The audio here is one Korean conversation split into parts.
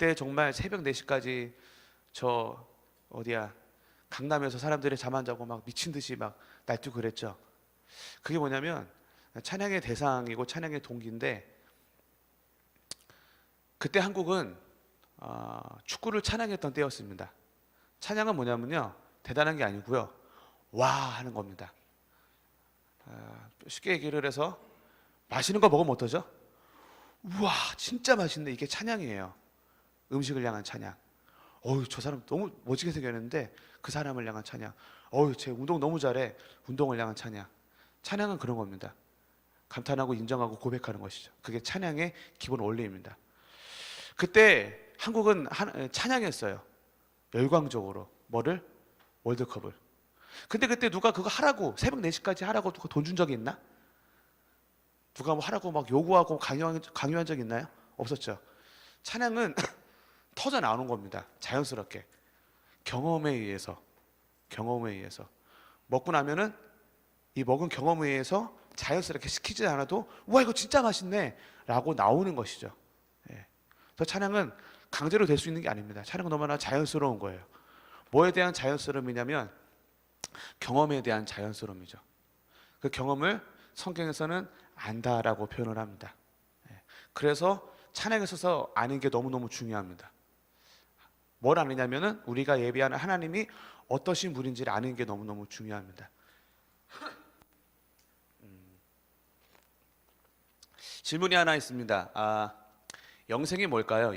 그때 정말 새벽 4시까지 저 어디야 강남에서 사람들이 잠 안 자고 막 미친 듯이 막 날뛰고 그랬죠. 그게 뭐냐면 찬양의 대상이고 찬양의 동기인데, 그때 한국은 축구를 찬양했던 때였습니다. 찬양은 뭐냐면요, 대단한 게 아니고요, 와 하는 겁니다. 쉽게 얘기를 해서 맛있는 거 먹으면 어떠죠? 우와 진짜 맛있네, 이게 찬양이에요. 음식을 향한 찬양. 어유 저 사람 너무 멋지게 생겼는데 그 사람을 향한 찬양. 어유 쟤 운동 너무 잘해, 운동을 향한 찬양. 찬양은 그런 겁니다. 감탄하고 인정하고 고백하는 것이죠. 그게 찬양의 기본 원리입니다. 그때 한국은 찬양했어요. 열광적으로. 뭐를? 월드컵을. 근데 그때 누가 그거 하라고 새벽 4시까지 하라고 누가 돈 준 적이 있나? 누가 뭐 하라고 막 요구하고 강요한 적 있나요? 없었죠. 찬양은 터져 나오는 겁니다. 자연스럽게. 경험에 의해서. 먹고 나면은 이 먹은 경험에 의해서 자연스럽게 시키지 않아도 와 이거 진짜 맛있네 라고 나오는 것이죠. 예. 그래서 찬양은 강제로 될 수 있는 게 아닙니다. 찬양은 너무나 자연스러운 거예요. 뭐에 대한 자연스러움이냐면 경험에 대한 자연스러움이죠. 그 경험을 성경에서는 안다라고 표현을 합니다. 예. 그래서 찬양에 있어서 아는 게 너무너무 중요합니다. 뭘 아느냐면은 우리가 예배하는 하나님이 어떠신 분인지를 아는 게 너무너무 중요합니다. 질문이 하나 있습니다. 영생이 뭘까요?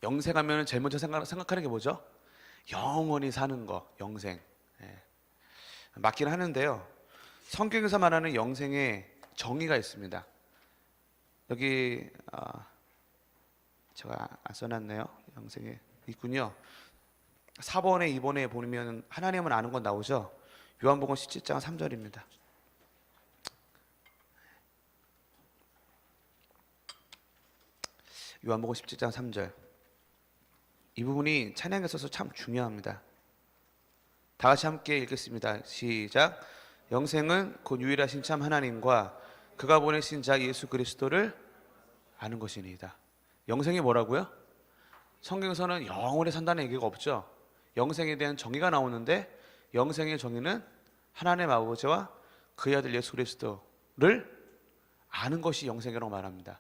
영생하면 제일 먼저 생각하는 게 뭐죠? 영원히 사는 거, 영생. 예. 맞긴 하는데요, 성경에서 말하는 영생의 정의가 있습니다. 여기 제가 안 써놨네요. 영생에 있군요. 4번에 2번에 보면 하나님은 아는 건 나오죠. 요한복음 17장 3절입니다. 요한복음 17장 3절. 이 부분이 찬양에 있어서 참 중요합니다. 다 같이 함께 읽겠습니다. 시작. 영생은 곧 유일하신 참 하나님과 그가 보내신 자 예수 그리스도를 아는 것이니이다. 영생이 뭐라고요? 성경에서는 영원히 산다는 얘기가 없죠. 영생에 대한 정의가 나오는데, 영생의 정의는 하나님 아버지와 그의 아들 예수 그리스도를 아는 것이 영생이라고 말합니다.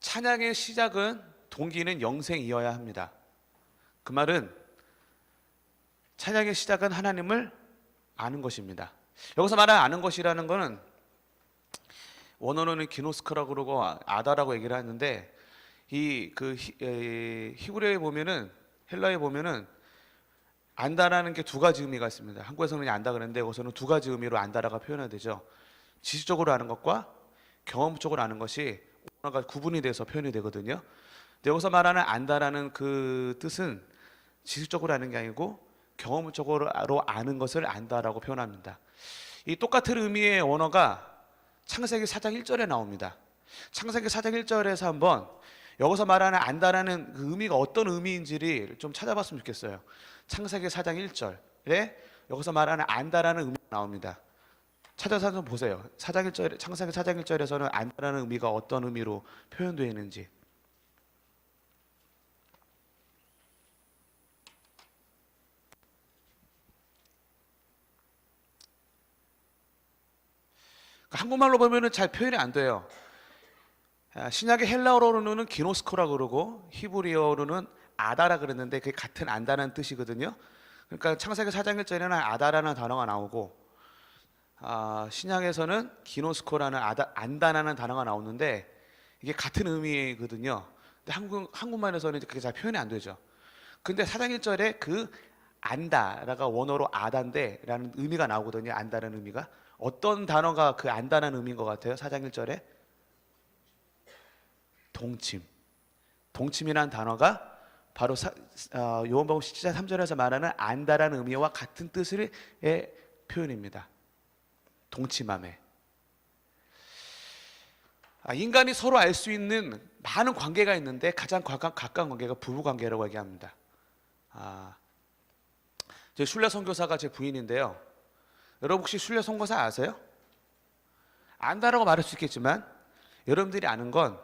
찬양의 시작은, 동기는 영생이어야 합니다. 그 말은 찬양의 시작은 하나님을 아는 것입니다. 여기서 말하는 아는 것이라는 것은 원어로는 기노스코라고 그러고 아다라고 얘기를 하는데, 히브리어에 보면은, 헬라어에 보면은 안다라는 게 두 가지 의미가 있습니다. 한국에서는 그냥 안다 그러는데 여기서는 두 가지 의미로 안다라가 표현이 되죠. 지식적으로 아는 것과 경험적으로 아는 것이 언어가 구분이 돼서 표현이 되거든요. 근데 여기서 말하는 안다라는 그 뜻은 지식적으로 아는 게 아니고 경험적으로 아는 것을 안다라고 표현합니다. 이 똑같은 의미의 언어가 창세기 4장 1절에 나옵니다. 창세기 4장 1절에서 한번 여기서 말하는 안다라는 그 의미가 어떤 의미인지를 좀 찾아봤으면 좋겠어요. 창세기 4장 1절에 여기서 말하는 안다라는 의미가 나옵니다. 찾아서 한번 보세요. 창세기 4장 1절에서는 안다라는 의미가 어떤 의미로 표현되어 있는지. 한국말로 보면은 잘 표현이 안 돼요. 신약의 헬라어로는 기노스코라고 그러고 히브리어로는 아다라 그랬는데 그게 같은 안다는 뜻이거든요. 그러니까 창세기 4장 1절에는 아다라는 단어가 나오고, 신약에서는 기노스코라는 안다라는 단어가 나오는데 이게 같은 의미거든요. 근데 한국말에서는 그게 잘 표현이 안 되죠. 근데 4장 1절에 그 안다라가 원어로 아다인데 라는 의미가 나오거든요. 안다라는 의미가. 어떤 단어가 그 안다라는 의미인 것 같아요? 4장 1절에 동침이라는 단어가 바로 요한복음 17장 3절에서 말하는 안다라는 의미와 같은 뜻의 표현입니다. 동침함에. 인간이 서로 알 수 있는 많은 관계가 있는데 가장 가까운 관계가 부부 관계라고 얘기합니다. 제 순례 선교사가 제 부인인데요. 여러분 혹시 순례 선교사 아세요? 안다라고 말할 수 있겠지만 여러분들이 아는 건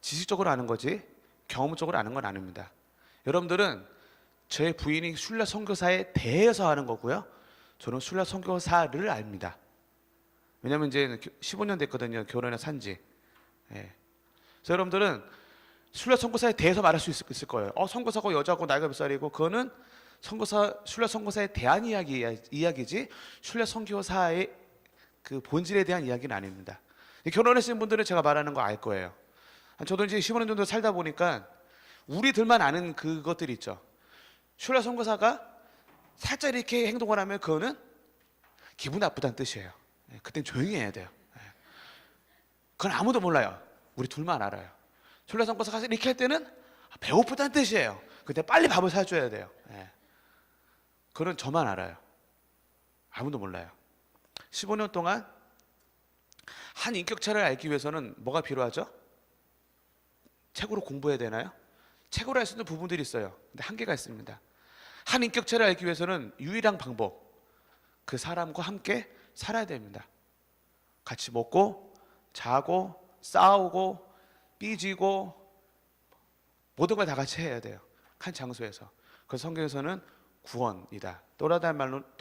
지식적으로 아는 거지 경험적으로 아는 건 아닙니다. 여러분들은 저의 부인이 순례 선교사에 대해서 아는 거고요. 저는 순례 선교사를 압니다. 왜냐면 이제 15년 됐거든요. 결혼해 산지. 예. 그래서 여러분들은 순례 선교사에 대해서 말할 수 있을 거예요. 선교사고 여자고 나이가 몇 살이고 그거는 순례 선교사에 대한 이야기지 순례 선교사의 그 본질에 대한 이야기는 아닙니다. 결혼하신 분들은 제가 말하는 거 알 거예요. 저도 이제 15년 정도 살다 보니까 우리들만 아는 그것들이 있죠. 순례 선교사가 살짝 이렇게 행동을 하면 그거는 기분 나쁘다는 뜻이에요. 그땐 조용히 해야 돼요. 그건 아무도 몰라요. 우리 둘만 알아요. 순례 선교사가 이렇게 할 때는 배고프다는 뜻이에요. 그때 빨리 밥을 사줘야 돼요. 그건 저만 알아요. 아무도 몰라요. 15년 동안 한 인격체를 알기 위해서는 뭐가 필요하죠? 책으로 공부해야 되나요? 책으로 할 수 있는 부분들이 있어요. 근데 한계가 있습니다. 한 인격체를 알기 위해서는 유일한 방법, 그 사람과 함께 살아야 됩니다. 같이 먹고 자고 싸우고 삐지고 모든 걸 다 같이 해야 돼요. 한 장소에서. 그래서 성경에서는 구원이다. 또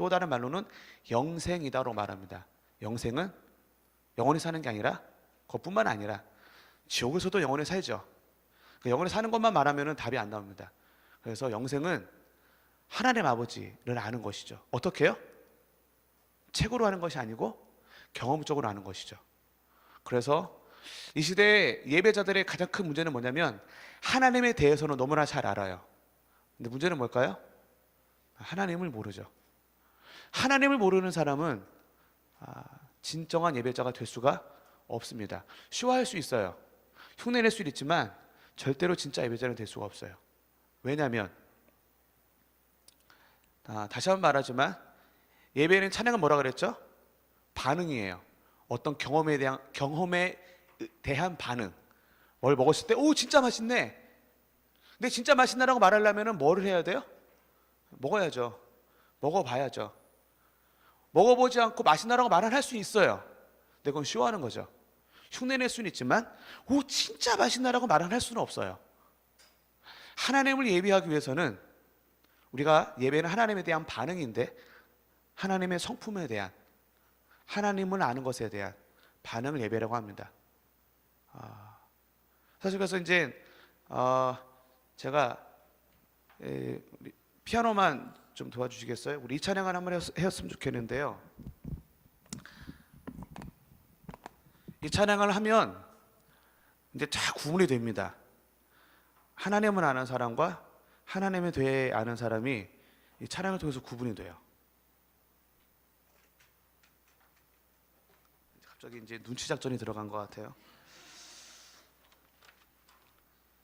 다른 말로는 영생이다로 말합니다. 영생은 영원히 사는 게 아니라 그것뿐만 아니라 지옥에서도 영원히 살죠. 영원히 사는 것만 말하면 답이 안 나옵니다. 그래서 영생은 하나님 아버지를 아는 것이죠. 어떻게 해요? 책으로 하는 것이 아니고 경험적으로 아는 것이죠. 그래서 이 시대의 예배자들의 가장 큰 문제는 뭐냐면 하나님에 대해서는 너무나 잘 알아요. 근데 문제는 뭘까요? 하나님을 모르죠. 하나님을 모르는 사람은 진정한 예배자가 될 수가 없습니다. 쇼할 수 있어요. 흉내낼 수 있지만 절대로 진짜 예배자는 될 수가 없어요. 왜냐하면 다시 한번 말하지만 예배는 찬양은 뭐라 그랬죠? 반응이에요. 어떤 경험에 대한 반응. 뭘 먹었을 때 오 진짜 맛있네. 근데 진짜 맛있나라고 말하려면 뭐를 해야 돼요? 먹어야죠. 먹어봐야죠. 먹어보지 않고 맛있나라고 말은 할 수 있어요. 근데 그건 쇼하는 거죠. 흉내낼 수는 있지만 오 진짜 맛있나라고 말은 할 수는 없어요. 하나님을 예배하기 위해서는 우리가 예배는 하나님에 대한 반응인데 하나님의 성품에 대한 하나님을 아는 것에 대한 반응을 예배라고 합니다. 사실 그래서 이제 제가 피아노만 좀 도와주시겠어요? 우리 이 찬양을 한번 했으면 좋겠는데요. 이 찬양을 하면 이제 다 구분이 됩니다. 하나님을 아는 사람과 하나님에 대해 아는 사람이 이 찬양을 통해서 구분이 돼요. 갑자기 이제 눈치 작전이 들어간 것 같아요.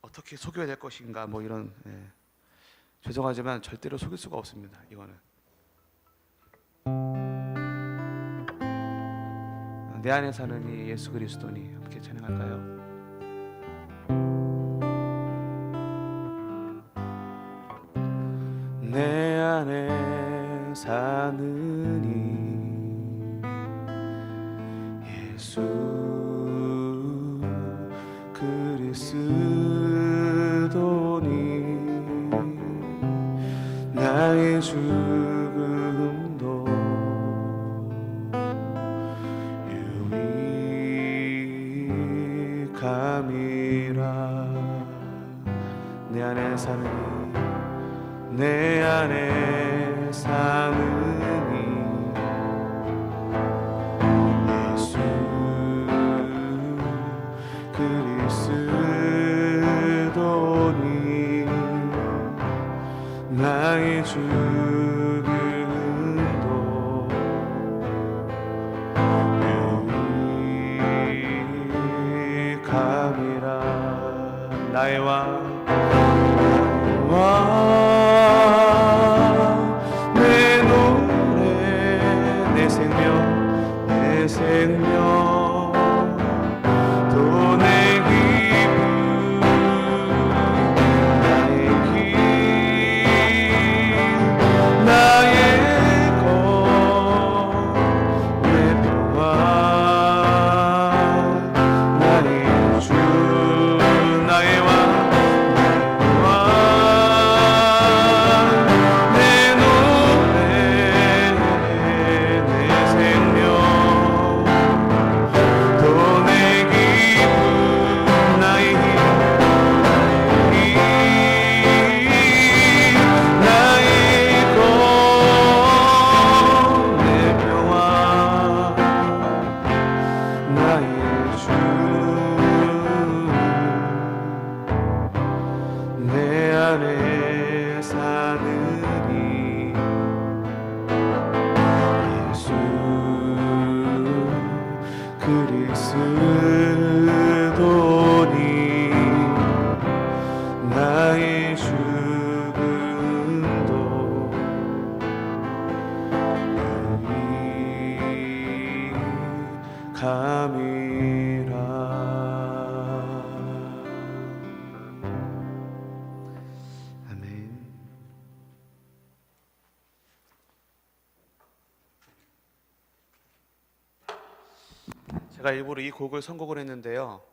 어떻게 속여야 될 것인가 뭐 이런. 죄송하지만 절대로 속일 수가 없습니다. 이거는 내 안에 사는 이 예수 그리스도니 함께 찬양할까요? 내 안에 사는 이 예수 그리스도니 나의 죽음도 유익함이라. 내 안에 사는 내 안에 사는 예수 그리스도니 나의 죽음도 유익함이라. 나의 왕 내 노래 내 생명 내 생명 또 내 기쁨 나의 길 나의 것 내 평화 나의 제가 일부러 이 곡을 선곡을 했는데요.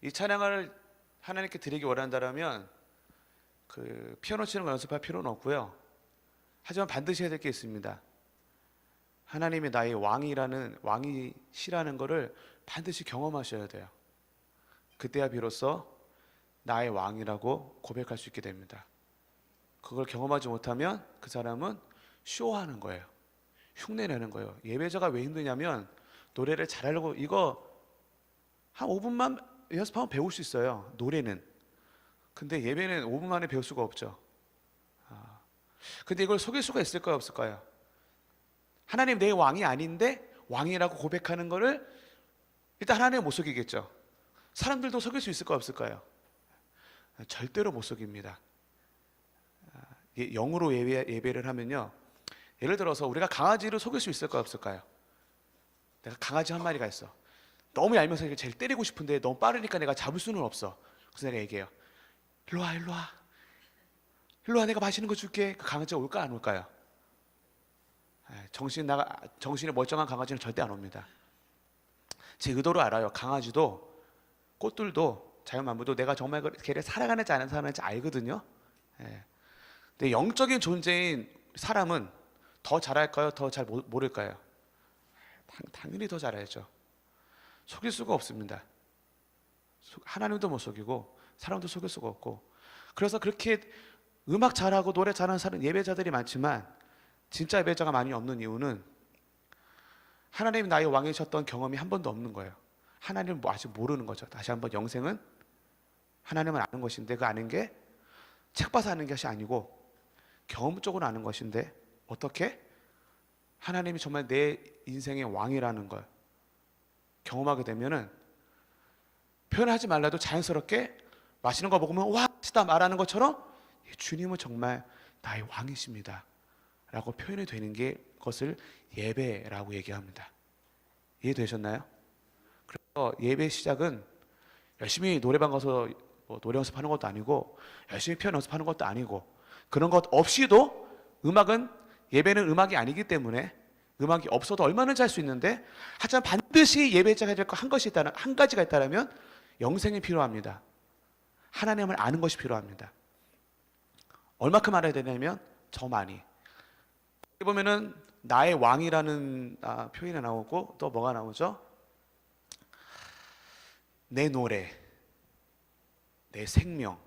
이 찬양을 하나님께 드리기 원한다면 그 피아노 치는 거 연습할 필요는 없고요. 하지만 반드시 해야 될 게 있습니다. 하나님이 나의 왕이시라는 것을 반드시 경험하셔야 돼요. 그때야 비로소 나의 왕이라고 고백할 수 있게 됩니다. 그걸 경험하지 못하면 그 사람은 쇼하는 거예요. 흉내내는 거예요. 예배자가 왜 힘드냐면 노래를 잘하려고 이거 한 5분만 연습하면 배울 수 있어요. 노래는. 근데 예배는 5분 만에 배울 수가 없죠. 근데 이걸 속일 수가 있을까요, 없을까요? 하나님 내 왕이 아닌데 왕이라고 고백하는 거를 일단 하나님은 못 속이겠죠. 사람들도 속일 수 있을까요, 없을까요? 절대로 못 속입니다. 영으로 예배를 하면요, 예를 들어서 우리가 강아지를 속일 수 있을까요, 없을까요? 내가 강아지 한 마리가 있어. 너무 얄면서 제일 때리고 싶은데 너무 빠르니까 내가 잡을 수는 없어. 그래서 내가 얘기해요. 일로 와, 일로 와. 일로 와, 내가 맛있는 거 줄게. 그 강아지가 올까 안 올까요? 정신이 멀쩡한 강아지는 절대 안 옵니다. 제 의도를 알아요. 강아지도 꽃들도 자연만물도 내가 정말 걔를 사랑하는지 안 사랑하는지 알거든요. 근데 영적인 존재인 사람은 더 잘할까요? 더 잘 모를까요? 당연히 더 잘알죠. 속일 수가 없습니다. 하나님도 못 속이고 사람도 속일 수가 없고. 그래서 그렇게 음악 잘하고 노래 잘하는 사람 예배자들이 많지만 진짜 예배자가 많이 없는 이유는 하나님이 나의 왕이셨던 경험이 한 번도 없는 거예요. 하나님을 아직 모르는 거죠. 다시 한번 영생은 하나님을 아는 것인데 그 아는 게 책 봐서 아는 것이 아니고 경험적으로 아는 것인데 어떻게? 하나님이 정말 내 인생의 왕이라는 걸 경험하게 되면은 표현하지 말라도 자연스럽게 맛있는 거 먹으면 와 맛있다 말하는 것처럼 주님은 정말 나의 왕이십니다 라고 표현이 되는 것을 예배라고 얘기합니다. 이해되셨나요? 그래서 예배 시작은 열심히 노래방 가서 노래 연습하는 것도 아니고 열심히 피아노 연습하는 것도 아니고 그런 것 없이도 예배는 음악이 아니기 때문에 음악이 없어도 얼마든지 할 수 있는데 하지만 반드시 예배자가 될 거 한 가지가 있다면 영생이 필요합니다. 하나님을 아는 것이 필요합니다. 얼마큼 알아야 되냐면 저 많이. 여기 보면은 나의 왕이라는 표현이 나오고 또 뭐가 나오죠? 내 노래, 내 생명,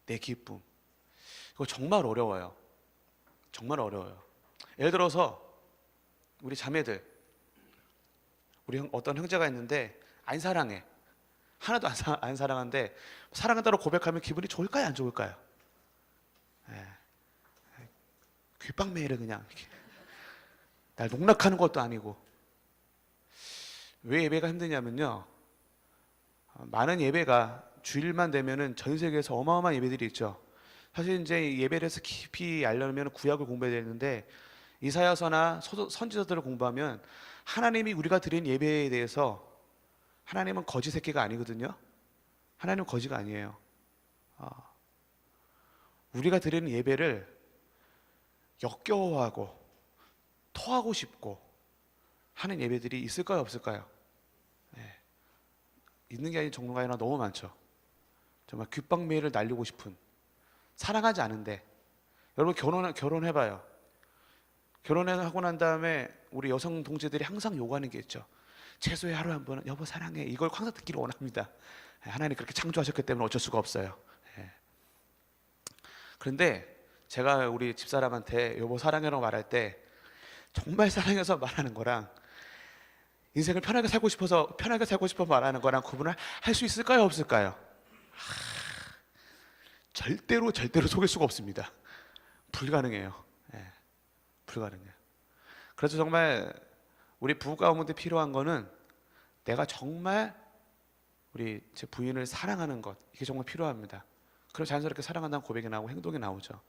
내 기쁨. 이거 정말 어려워요. 정말 어려워요. 예를 들어서 우리 자매들, 우리 어떤 형제가 있는데 안 사랑해. 하나도 안 사랑하는데 사랑한다고 고백하면 기분이 좋을까요, 안 좋을까요? 귓방매이를 그냥 이렇게. 날 농락하는 것도 아니고. 왜 예배가 힘드냐면요, 많은 예배가 주일만 되면은 전 세계에서 어마어마한 예배들이 있죠. 사실 이제 예배를 해서 깊이 알려면 구약을 공부해야 되는데 이사야서나 선지서들을 공부하면 하나님이 우리가 드린 예배에 대해서 하나님은 거지 새끼가 아니거든요. 하나님은 거지가 아니에요. 우리가 드리는 예배를 역겨워하고 토하고 싶고 하는 예배들이 있을까요, 없을까요? 있는 게 아닌 종류가 아니라 너무 많죠. 정말 귓방매를 날리고 싶은, 사랑하지 않은데. 여러분 결혼해봐요. 결혼하고 난 다음에 우리 여성 동지들이 항상 요구하는 게 있죠. 최소의 하루에 한 번은 여보 사랑해, 이걸 항상 듣기를 원합니다. 하나님 그렇게 창조하셨기 때문에 어쩔 수가 없어요. 그런데 제가 우리 집사람한테 여보 사랑해라고 말할 때 정말 사랑해서 말하는 거랑 인생을 편하게 살고 싶어 말하는 거랑 구분을 할 수 있을까요, 없을까요? 절대로 속일 수가 없습니다. 불가능해요. 불가능해요. 그래서 정말 우리 부부 가운데 필요한 거는 내가 정말 제 부인을 사랑하는 것, 이게 정말 필요합니다. 그럼 자연스럽게 사랑한다는 고백이 나오고 행동이 나오죠.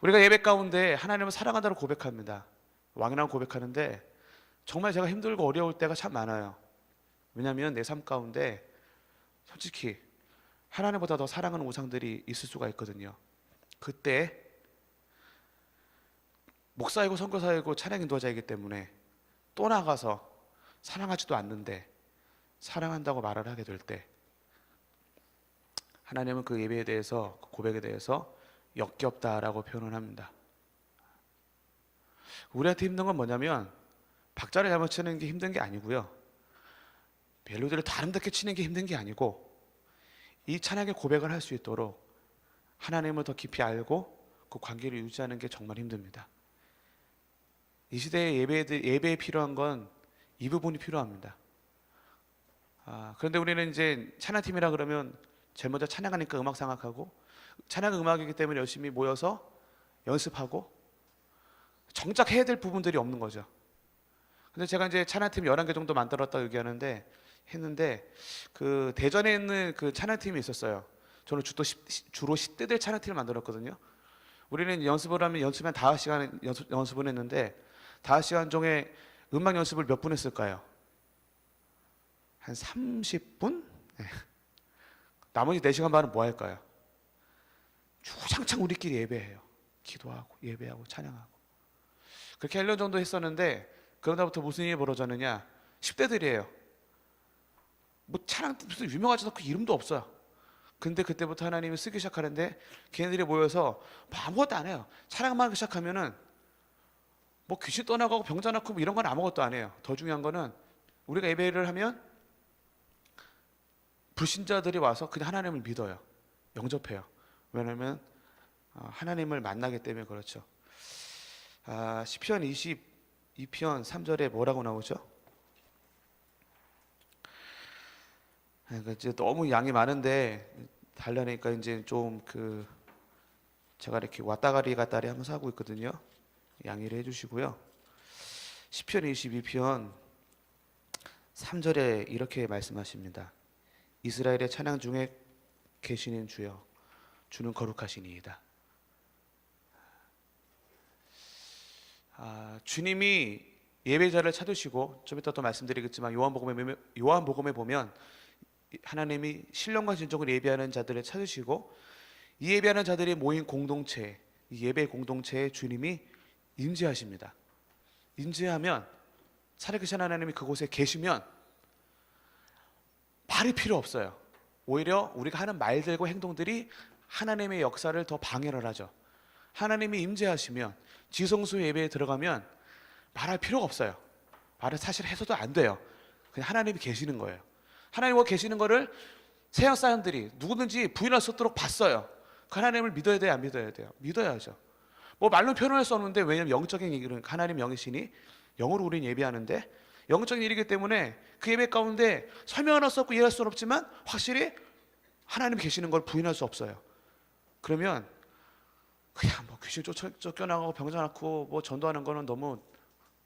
우리가 예배 가운데 하나님을 사랑한다고 고백합니다. 왕이라고 고백하는데 정말 제가 힘들고 어려울 때가 참 많아요. 왜냐하면 내 삶 가운데 솔직히 하나님보다 더 사랑하는 우상들이 있을 수가 있거든요. 그때 목사이고 선교사이고 찬양 인도자이기 때문에 또 나가서 사랑하지도 않는데 사랑한다고 말을 하게 될 때 하나님은 그 예배에 대해서, 그 고백에 대해서 역겹다라고 표현을 합니다. 우리한테 힘든 건 뭐냐면 박자를 잘못 치는 게 힘든 게 아니고요, 멜로디를 다 아름답게 치는 게 힘든 게 아니고, 이 찬양의 고백을 할 수 있도록 하나님을 더 깊이 알고 그 관계를 유지하는 게 정말 힘듭니다. 이 시대의 예배에 필요한 건 이 부분이 필요합니다. 그런데 우리는 이제 찬양팀이라 그러면 제일 먼저 찬양하니까 음악 생각하고, 찬양은 음악이기 때문에 열심히 모여서 연습하고 정작 해야 될 부분들이 없는 거죠. 근데 제가 이제 찬양팀 11개 정도 만들었다고 얘기하는데, 했는데 그 대전에 있는 그 찬양팀이 있었어요. 저는 주로 10대들 찬양팀을 만들었거든요. 우리는 연습을 하면 연습한 5시간 연습을 했는데 5시간 중에 음악 연습을 몇 분 했을까요? 한 30분? 네. 나머지 4시간 반은 뭐 할까요? 주장창 우리끼리 예배해요. 기도하고 예배하고 찬양하고. 그렇게 1년 정도 했었는데, 그러다부터 무슨 일이 벌어졌느냐, 10대들이에요. 뭐 찬양 무슨 유명하지도 않고 이름도 없어요. 근데 그때부터 하나님이 쓰기 시작하는데 걔네들이 모여서 뭐 아무것도 안 해요. 찬양만 하기 시작하면은 뭐 귀신 떠나가고 병자 낳고 뭐 이런 건 아무것도 안 해요. 더 중요한 거는 우리가 예배를 하면 불신자들이 와서 그냥 하나님을 믿어요. 영접해요. 왜냐하면 하나님을 만나기 때문에 그렇죠. 시편 22편 3절에 뭐라고 나오죠? 이제 너무 양이 많은데 달라니까 이제 좀 제가 이렇게 왔다가리 갔다리 하면서 하고 있거든요. 양해를 해주시고요. 시편 22편 3절에 이렇게 말씀하십니다. 이스라엘의 찬양 중에 계시는 주여, 주는 거룩하시니이다. 주님이 예배자를 찾으시고, 좀 이따 또 말씀드리겠지만 요한복음에 보면 하나님이 신령과 진정으로 예배하는 자들을 찾으시고, 이 예배하는 자들이 모인 공동체, 이 예배 공동체에 주님이 임재하십니다. 임재하면, 살아계신 하나님이 그곳에 계시면 말이 필요 없어요. 오히려 우리가 하는 말들과 행동들이 하나님의 역사를 더 방해를 하죠. 하나님이 임재하시면, 지성소 예배에 들어가면 말할 필요가 없어요. 말을 사실 해서도 안 돼요. 그냥 하나님이 계시는 거예요. 하나님과 계시는 거를 세상 사람들이 누구든지 부인할 수 없도록 봤어요. 그 하나님을 믿어야 돼요, 안 믿어야 돼요? 믿어야죠. 뭐 말로 표현할 수 없는데, 왜냐하면 영적인 얘기는 하나님 영이시니 영으로 우리는 예배하는데, 영적인 일이기 때문에 그 예배 가운데 설명할 수 없고 이해할 수 없지만 확실히 하나님 계시는 걸 부인할 수 없어요. 그러면 그냥 뭐 귀신 쫓겨나고 병자 낳고 뭐 전도하는 거는 너무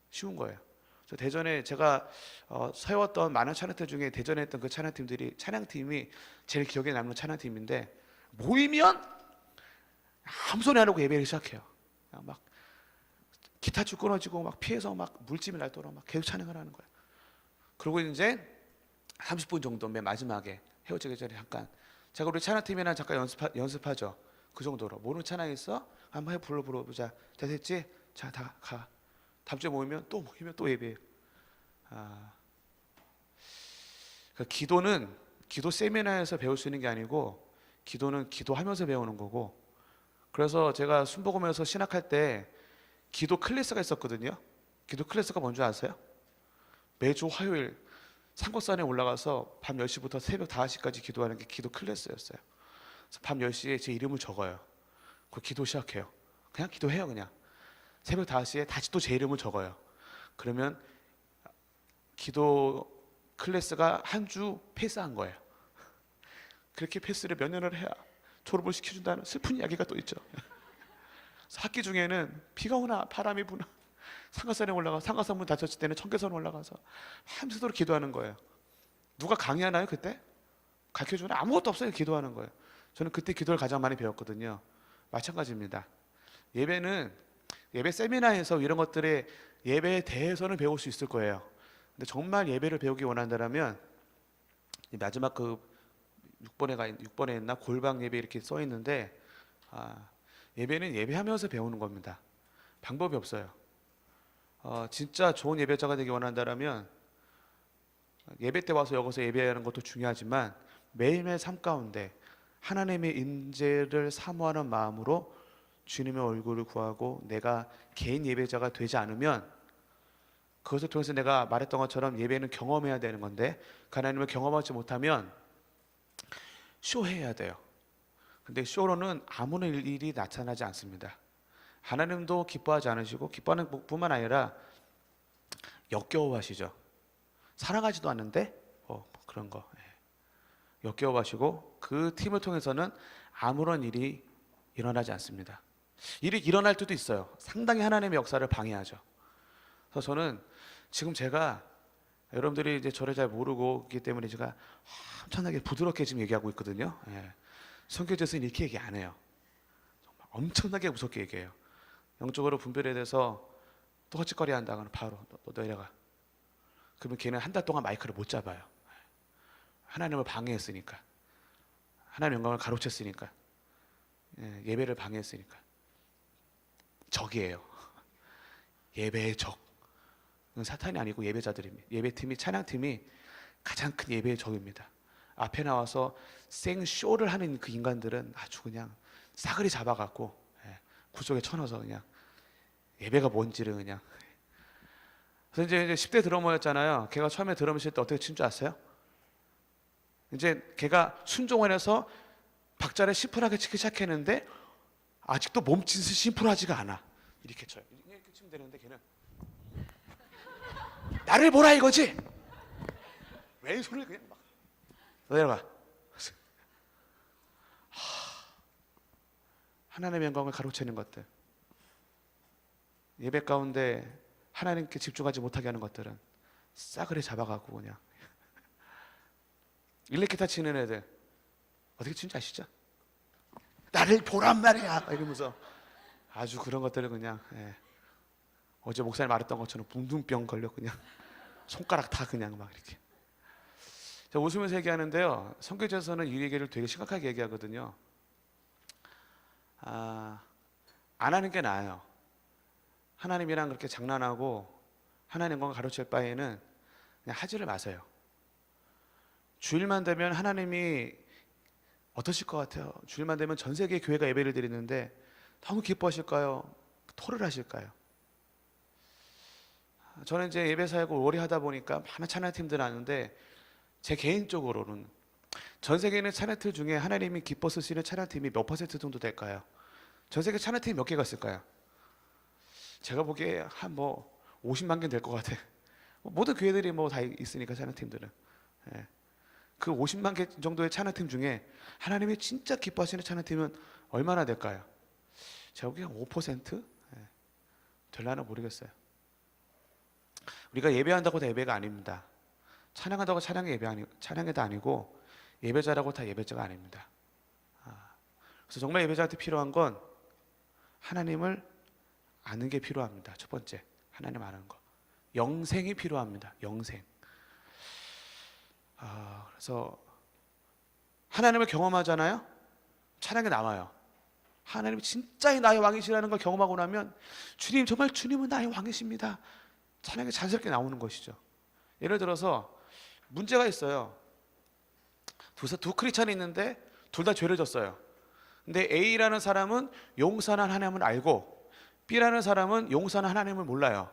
쉬운 거예요. 그래서 대전에 제가 세웠던 많은 찬양팀 중에 대전에 했던 그 찬양팀이 제일 기억에 남는 찬양팀인데, 모이면 아무 소리 안 하고 예배를 시작해요. 그냥 막 기타줄 끊어지고 막 피해서 막 물집이 날도록 막 계속 찬양을 하는 거예요. 그리고 이제 30분 정도 맨 마지막에 헤어지기 전에 잠깐, 제가 우리 찬양팀이랑 잠깐 연습하죠. 그 정도로. 모르는 찬양 있어? 한번 불러보자. 다 됐지? 자, 다 가. 다음 주에 모이면 또 예배해요. 기도는 기도 세미나에서 배울 수 있는 게 아니고, 기도는 기도하면서 배우는 거고. 그래서 제가 순복음에서 신학할 때 기도 클래스가 있었거든요. 기도 클래스가 뭔지 아세요? 매주 화요일 산곡산에 올라가서 밤 10시부터 새벽 5시까지 기도하는 게 기도 클래스였어요. 그래서 밤 10시에 제 이름을 적어요. 그 기도 시작해요. 그냥 기도해요. 그냥 새벽 5시에 다시 또 제 이름을 적어요. 그러면 기도 클래스가 한 주 패스한 거예요. 그렇게 패스를 몇 년을 해야 졸업을 시켜준다는 슬픈 이야기가 또 있죠. 학기 중에는 비가 오나 바람이 부나 상가산에 올라가, 상가산 문 닫혔을 때는 청계산 올라가서 밤새도록 기도하는 거예요. 누가 강의하나요 그때? 가르쳐주는 아무것도 없어요. 기도하는 거예요. 저는 그때 기도를 가장 많이 배웠거든요. 마찬가지입니다. 예배는 예배 세미나에서 이런 것들의 예배에 대해서는 배울 수 있을 거예요. 근데 정말 예배를 배우기 원한다면 마지막 그 6번에 있나 골방 예배 이렇게 써 있는데, 예배는 예배하면서 배우는 겁니다. 방법이 없어요. 진짜 좋은 예배자가 되기 원한다면 예배 때 와서 여기서 예배하는 것도 중요하지만 매일매일 삶 가운데 하나님의 임재를 사모하는 마음으로 주님의 얼굴을 구하고 내가 개인 예배자가 되지 않으면 그것을 통해서 내가 말했던 것처럼 예배는 경험해야 되는 건데 하나님을 경험하지 못하면 쇼해야 돼요. 근데 쇼로는 아무런 일이 나타나지 않습니다. 하나님도 기뻐하지 않으시고 기뻐하는 뿐만 아니라 역겨워하시죠. 사랑하지도 않는데 그런 거 역겨워하시고 그 팀을 통해서는 아무런 일이 일어나지 않습니다. 일이 일어날 때도 있어요. 상당히 하나님의 역사를 방해하죠. 그래서 저는 지금 제가 여러분들이 이제 저를 잘 모르고 있기 때문에 제가 엄청나게 부드럽게 지금 얘기하고 있거든요. 선교제에서는 이렇게 얘기 안 해요. 정말 엄청나게 무섭게 얘기해요. 영적으로 분별에 대해서 또 헛짓거리 한다거나 바로 너 내려가. 그러면 걔는 한 달 동안 마이크를 못 잡아요. 하나님을 방해했으니까. 하나님의 영광을 가로챘으니까. 예배를 방해했으니까. 적이에요. 예배의 적. 사탄이 아니고 예배자들입니다. 예배팀이 찬양팀이 가장 큰 예배의 적입니다. 앞에 나와서 생쇼를 하는 그 인간들은 아주 그냥 싸그리 잡아갖고 구석에 쳐넣어서 그냥 예배가 뭔지를 그냥. 그래서 이제 10대 드러머였잖아요. 걔가 처음에 드럼 칠 때 어떻게 친 줄 아세요? 이제 걔가 순종을 해서 박자를 심플하게 치기 시작했는데 아직도 몸짓이 심플하지가 않아. 이렇게 쳐요. 이렇게 치면 되는데 걔는 나를 보라 이거지. 왼손을 그냥 막 내려가. 하나님의 영광을 가로채는 것들, 예배 가운데 하나님께 집중하지 못하게 하는 것들은 싸그리 잡아가고 그냥 일렉기타 치는 애들 어떻게 치는지 아시죠? 나를 보란 말이야 이러면서 아주 그런 것들을 그냥 어제 목사님 말했던 것처럼 붕둥병 걸려 그냥 손가락 다 그냥 막 이렇게. 제가 웃으면서 얘기하는데요. 선교제에서는 이 얘기를 되게 심각하게 얘기하거든요. 안 하는 게 나아요. 하나님이랑 그렇게 장난하고 하나님 영광을 가로챌 바에는 그냥 하지를 마세요. 주일만 되면 하나님이 어떠실 것 같아요? 주일만 되면 전 세계 교회가 예배를 드리는데 너무 기뻐하실까요? 토를 하실까요? 저는 이제 예배 사역을 오래 하다 보니까 많은 찬양팀들 아는데 제 개인적으로는 전 세계에 있는 찬양팀 중에 하나님이 기뻐 쓰시는 찬양팀이 몇 퍼센트 정도 될까요? 전 세계 찬양팀이 몇 개가 있을까요? 제가 보기에 한 50만 개 될 것 같아. 모든 교회들이 다 있으니까 찬양팀들은. 그 50만 개 정도의 찬양팀 중에 하나님이 진짜 기뻐하시는 찬양팀은 얼마나 될까요? 제가 보기에 5%? 될라나 모르겠어요. 우리가 예배한다고 다 예배가 아닙니다. 찬양한다고 찬양이 다 아니고 예배자라고 다 예배자가 아닙니다. 그래서 정말 예배자한테 필요한 건 하나님을 아는 게 필요합니다. 첫 번째, 하나님 아는 거. 영생이 필요합니다. 영생. 그래서 하나님을 경험하잖아요. 찬양이 나와요. 하나님이 진짜 나의 왕이시라는 걸 경험하고 나면 주님 정말 주님은 나의 왕이십니다. 찬양이 자연스럽게 나오는 것이죠. 예를 들어서 문제가 있어요. 두 크리스찬이 있는데 둘 다 죄를 졌어요. 근데 A라는 사람은 용서하는 하나님을 알고 B라는 사람은 용서하는 하나님을 몰라요.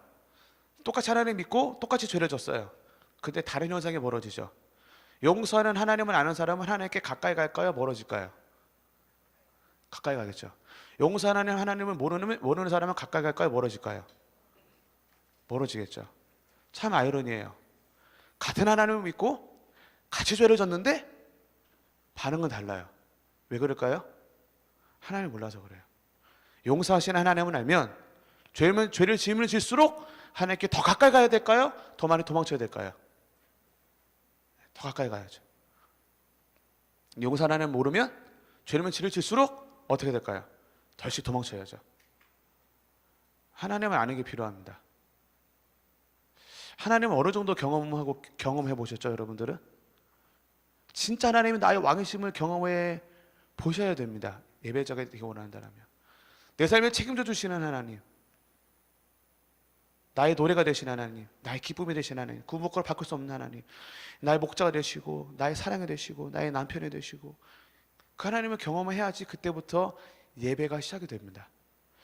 똑같이 하나님 믿고 똑같이 죄를 졌어요. 근데 다른 현상이 벌어지죠. 용서하는 하나님을 아는 사람은 하나님께 가까이 갈까요? 멀어질까요? 가까이 가겠죠. 용서하는 하나님을 모르는 사람은 가까이 갈까요? 멀어질까요? 멀어지겠죠. 참 아이러니해요. 같은 하나님을 믿고 같이 죄를 졌는데 반응은 달라요. 왜 그럴까요? 하나님을 몰라서 그래요. 용서하시는 하나님을 알면 죄를 지으면 질수록 하나님께 더 가까이 가야 될까요? 더 많이 도망쳐야 될까요? 더 가까이 가야죠. 용서하는 하나님을 모르면 죄를 지을수록 어떻게 될까요? 덜씩 도망쳐야죠. 하나님을 아는 게 필요합니다. 하나님을 어느 정도 경험해 보셨죠, 여러분들은? 진짜 하나님이 나의 왕이심을 경험해 보셔야 됩니다. 예배자가 되기 원한다면 내 삶에 책임져 주시는 하나님, 나의 노래가 되신 하나님, 나의 기쁨이 되신 하나님, 그 무엇과도 바꿀 수 없는 하나님, 나의 목자가 되시고 나의 사랑이 되시고 나의 남편이 되시고, 그 하나님을 경험을 해야지 그때부터 예배가 시작이 됩니다.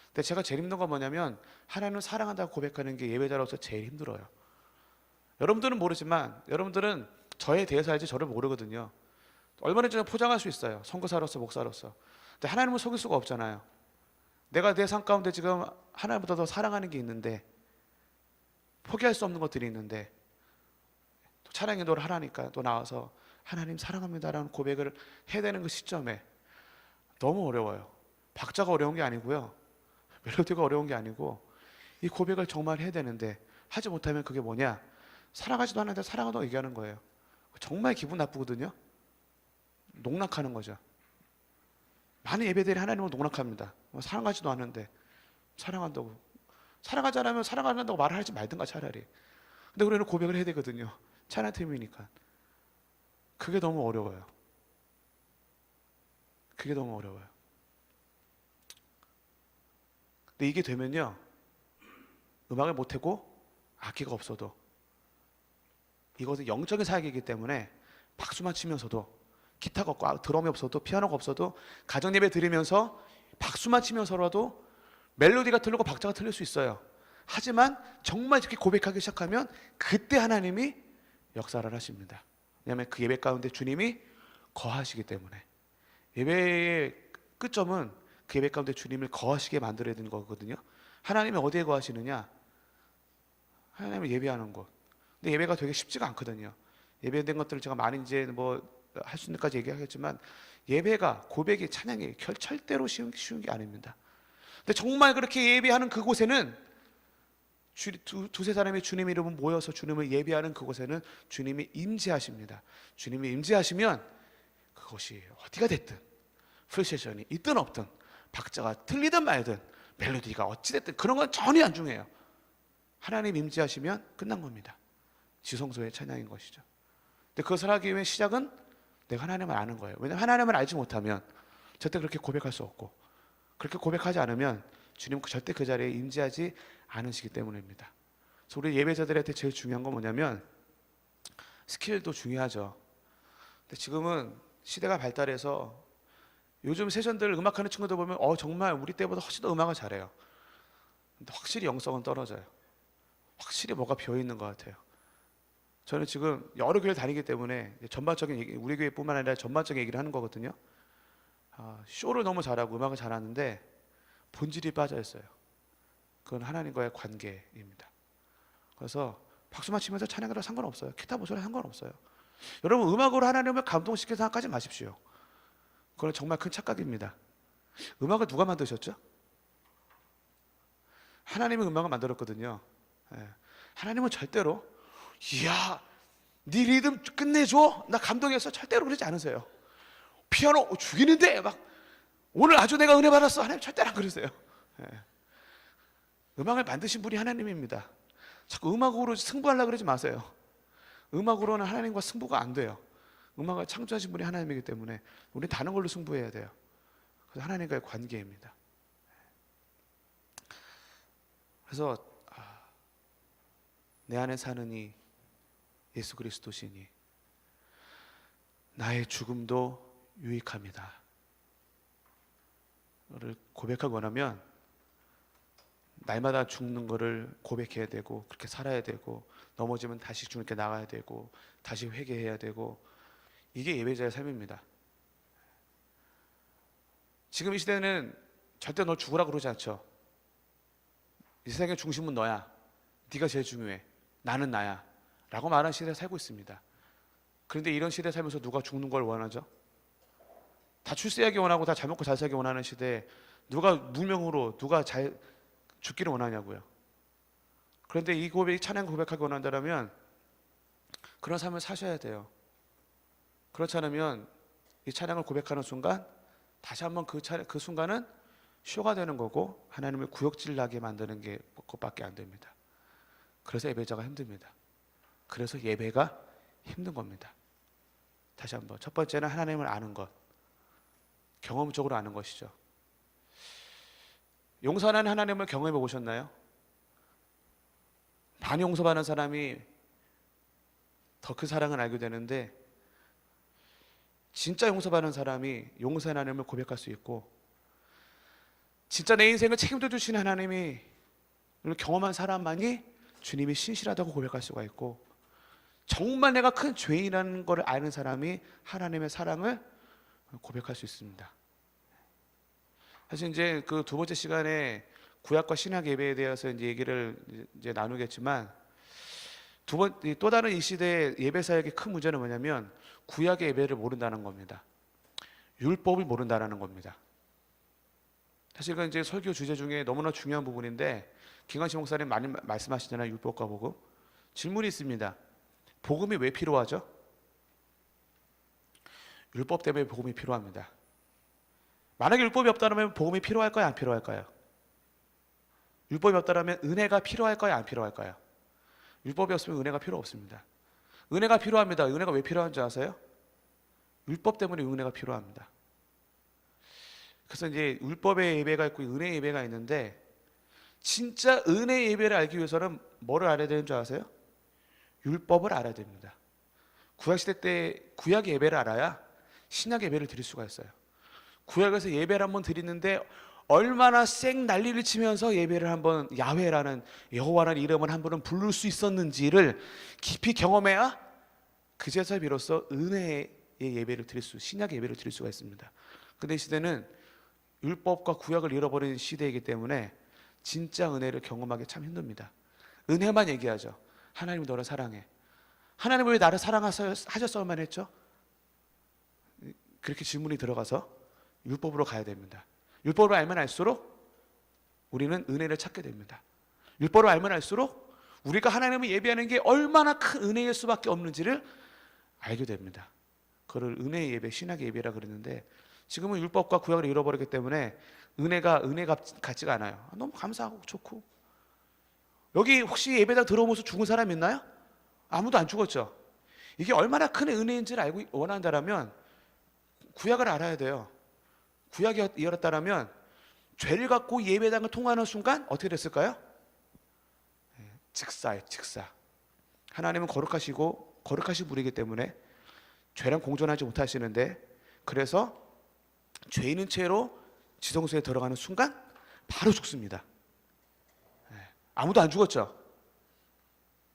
근데 제가 제일 힘든 건 뭐냐면, 하나님을 사랑한다고 고백하는 게 예배자로서 제일 힘들어요. 여러분들은 모르지만 여러분들은 저에 대해서 알지 저를 모르거든요. 얼마나 포장할 수 있어요, 선교사로서 목사로서. 근데 하나님을 속일 수가 없잖아요. 내가 내 삶 가운데 지금 하나님보다 더 사랑하는 게 있는데, 포기할 수 없는 것들이 있는데, 또 찬양 기도를 하라니까 또 나와서 하나님 사랑합니다라는 고백을 해야 되는 그 시점에 너무 어려워요. 박자가 어려운 게 아니고요, 멜로디가 어려운 게 아니고, 이 고백을 정말 해야 되는데 하지 못하면 그게 뭐냐, 사랑하지도 않는데 사랑한다고 얘기하는 거예요. 정말 기분 나쁘거든요. 농락하는 거죠. 많은 예배들이 하나님을 농락합니다. 사랑하지도 않는데 사랑한다고, 사랑하지 않으면 사랑한다고 말을 하지 말든가 차라리. 근데 우리는 고백을 해야 되거든요. 찬양 팀이니까. 그게 너무 어려워요. 그게 너무 어려워요. 근데 이게 되면요, 음악을 못하고 악기가 없어도, 이것은 영적인 사역이기 때문에 박수만 치면서도, 기타가 없고 드럼이 없어도 피아노가 없어도 가정 예배 드리면서 박수만 치면서라도 멜로디가 틀리고 박자가 틀릴 수 있어요. 하지만 정말 이렇게 고백하기 시작하면 그때 하나님이 역사를 하십니다. 왜냐하면 그 예배 가운데 주님이 거하시기 때문에. 예배의 끝점은 그 예배 가운데 주님을 거하시게 만들어야 되는 거거든요. 하나님이 어디에 거하시느냐? 하나님을 예배하는 곳. 근데 예배가 되게 쉽지가 않거든요. 예배된 것들을 제가 많이 이제 할 수 있는 까지 얘기하겠지만, 예배가, 고백이, 찬양이 절대로 쉬운 게 아닙니다. 근데 정말 그렇게 예배하는 그곳에는, 두세 사람이 주님 이름을 모여서 주님을 예배하는 그곳에는 주님이 임재하십니다. 주님이 임재하시면 그것이 어디가 됐든, 프레셔션이 있든 없든, 박자가 틀리든 말든, 멜로디가 어찌됐든 그런 건 전혀 안 중요해요. 하나님 임재하시면 끝난 겁니다. 지성소의 찬양인 것이죠. 근데 그것을 하기 위해 시작은 내가 하나님을 아는 거예요. 왜냐하면 하나님을 알지 못하면 절대 그렇게 고백할 수 없고, 그렇게 고백하지 않으면 주님 절대 그 자리에 임재하지 않으시기 때문입니다. 그래서 우리 예배자들한테 제일 중요한 건 뭐냐면, 스킬도 중요하죠. 근데 지금은 시대가 발달해서 요즘 세션들 음악하는 친구들 보면 정말 우리 때보다 훨씬 더 음악을 잘해요. 근데 확실히 영성은 떨어져요. 확실히 뭐가 비어있는 것 같아요. 저는 지금 여러 교회를 다니기 때문에 전반적인 얘기, 우리 교회뿐만 아니라 전반적인 얘기를 하는 거거든요. 쇼를 너무 잘하고 음악을 잘하는데 본질이 빠져있어요. 그건 하나님과의 관계입니다. 그래서 박수만 치면서 찬양하라 상관없어요. 기타 보셔라 상관없어요. 여러분, 음악으로 하나님을 감동시켜서 생각하지 마십시오. 그건 정말 큰 착각입니다. 음악을 누가 만드셨죠? 하나님이 음악을 만들었거든요. 하나님은 절대로 이야 네 리듬 끝내줘, 나 감동했어, 절대로 그러지 않으세요. 피아노 죽이는데 막 오늘 아주 내가 은혜 받았어, 하나님 절대로 안 그러세요. 음악을 만드신 분이 하나님입니다. 자꾸 음악으로 승부하려고 그러지 마세요. 음악으로는 하나님과 승부가 안 돼요. 음악을 창조하신 분이 하나님이기 때문에 우리는 다른 걸로 승부해야 돼요. 그래서 하나님과의 관계입니다. 그래서 내 안에 사는 이 예수 그리스도시니 나의 죽음도 유익합니다. 를 고백하고 원하면 날마다 죽는 거를 고백해야 되고, 그렇게 살아야 되고, 넘어지면 다시 주님께 나가야 되고, 다시 회개해야 되고, 이게 예배자의 삶입니다. 지금 이 시대는 절대 너 죽으라 그러지 않죠. 이 세상의 중심은 너야, 네가 제일 중요해, 나는 나야 라고 말하는 시대에 살고 있습니다. 그런데 이런 시대에 살면서 누가 죽는 걸 원하죠? 다 출세하기 원하고 다 잘 먹고 잘 살기 원하는 시대에 누가 무명으로 누가 잘 죽기를 원하냐고요. 그런데 이 고백이 찬양 고백하기 원한다면 그런 삶을 사셔야 돼요. 그렇지 않으면 이 찬양을 고백하는 순간 다시 한번 그 순간은 쇼가 되는 거고, 하나님을 구역질 나게 만드는 게 그것밖에 안 됩니다. 그래서 예배자가 힘듭니다. 그래서 예배가 힘든 겁니다. 다시 한번, 첫 번째는 하나님을 아는 것, 경험적으로 아는 것이죠. 용서하는 하나님을 경험해 보셨나요? 많이 용서받는 사람이 더 큰 사랑을 알게 되는데, 진짜 용서받는 사람이 용서의 하나님을 고백할 수 있고, 진짜 내 인생을 책임져 주시는 하나님이 경험한 사람만이 주님이 신실하다고 고백할 수가 있고, 정말 내가 큰 죄인이라는 것을 아는 사람이 하나님의 사랑을 고백할 수 있습니다. 사실 이제 그 두 번째 시간에 구약과 신약 예배에 대해서 이제 얘기를 이제 나누겠지만, 또 다른 이 시대의 예배 사역의 큰 문제는 뭐냐면 구약의 예배를 모른다는 겁니다. 율법을 모른다는 겁니다. 사실 이건 이제 설교 주제 중에 너무나 중요한 부분인데, 김관식 목사님 많이 말씀하시잖아요. 율법과 복음. 질문이 있습니다. 복음이 왜 필요하죠? 율법 때문에 복음이 필요합니다. 만약에 율법이 없다면 복음이 필요할까요? 안 필요할까요? 율법이 없다면 은혜가 필요할까요? 안 필요할까요? 율법이 없으면 은혜가 필요 없습니다. 은혜가 필요합니다. 은혜가 왜 필요한지 아세요? 율법 때문에 은혜가 필요합니다. 그래서 이제 율법의 예배가 있고 은혜의 예배가 있는데, 진짜 은혜의 예배를 알기 위해서는 뭐를 알아야 되는 줄 아세요? 율법을 알아야 됩니다. 구약시대 때 구약 예배를 알아야 신약 예배를 드릴 수가 있어요. 구약에서 예배를 한번 드리는데 얼마나 쌩 난리를 치면서 예배를 한번 야훼라는 여호와라는 이름을 한 번은 부를 수 있었는지를 깊이 경험해야 그제서 비로소 은혜의 예배를 드릴 신약 예배를 드릴 수가 있습니다. 근데 이 시대는 율법과 구약을 잃어버린 시대이기 때문에 진짜 은혜를 경험하기 참 힘듭니다. 은혜만 얘기하죠. 하나님이 너를 사랑해. 하나님은 왜 나를 사랑하셨어야만 했죠? 그렇게 질문이 들어가서 율법으로 가야 됩니다. 율법을 알면 알수록 우리는 은혜를 찾게 됩니다. 율법을 알면 알수록 우리가 하나님을 예배하는 게 얼마나 큰 은혜일 수밖에 없는지를 알게 됩니다. 그걸 은혜의 예배, 신학의 예배라 그러는데, 지금은 율법과 구약을 잃어버렸기 때문에 은혜가 같지가 않아요. 너무 감사하고 좋고. 여기 혹시 예배당 들어오면서 죽은 사람 있나요? 아무도 안 죽었죠. 이게 얼마나 큰 은혜인지를 알고 원한다면 구약을 알아야 돼요. 구약이 이었다면 죄를 갖고 예배당을 통과하는 순간 어떻게 됐을까요? 직사예요, 직사. 하나님은 거룩하신 분이기 때문에 죄랑 공존하지 못하시는데, 그래서 죄인인 채로 지성소에 들어가는 순간 바로 죽습니다. 아무도 안 죽었죠.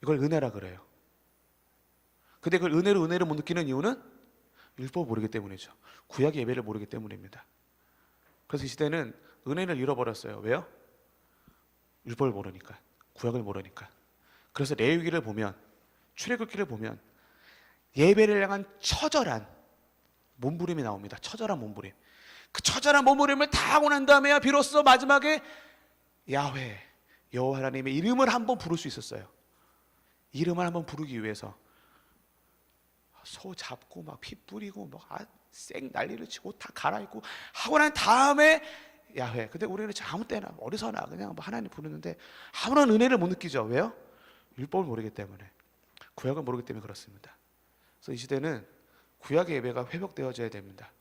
이걸 은혜라 그래요. 근데 그걸 은혜를 못 느끼는 이유는 율법을 모르기 때문이죠. 구약의 예배를 모르기 때문입니다. 그래서 이 시대는 은혜를 잃어버렸어요. 왜요? 율법을 모르니까, 구약을 모르니까. 그래서 레위기를 보면, 출애굽기를 보면 예배를 향한 처절한 몸부림이 나옵니다. 처절한 몸부림. 그 처절한 몸부림을 다 하고 난 다음에야 비로소 마지막에 야훼, 여호와 하나님의 이름을 한번 부를 수 있었어요. 이름을 한번 부르기 위해서 소 잡고 막 피 뿌리고 쌩 난리를 치고 다 갈아입고 하고 난 다음에 야훼. 근데 우리는 아무 때나 어디서나 그냥 하나님 부르는데 아무런 은혜를 못 느끼죠. 왜요? 율법을 모르기 때문에, 구약을 모르기 때문에 그렇습니다. 그래서 이 시대는 구약의 예배가 회복되어져야 됩니다.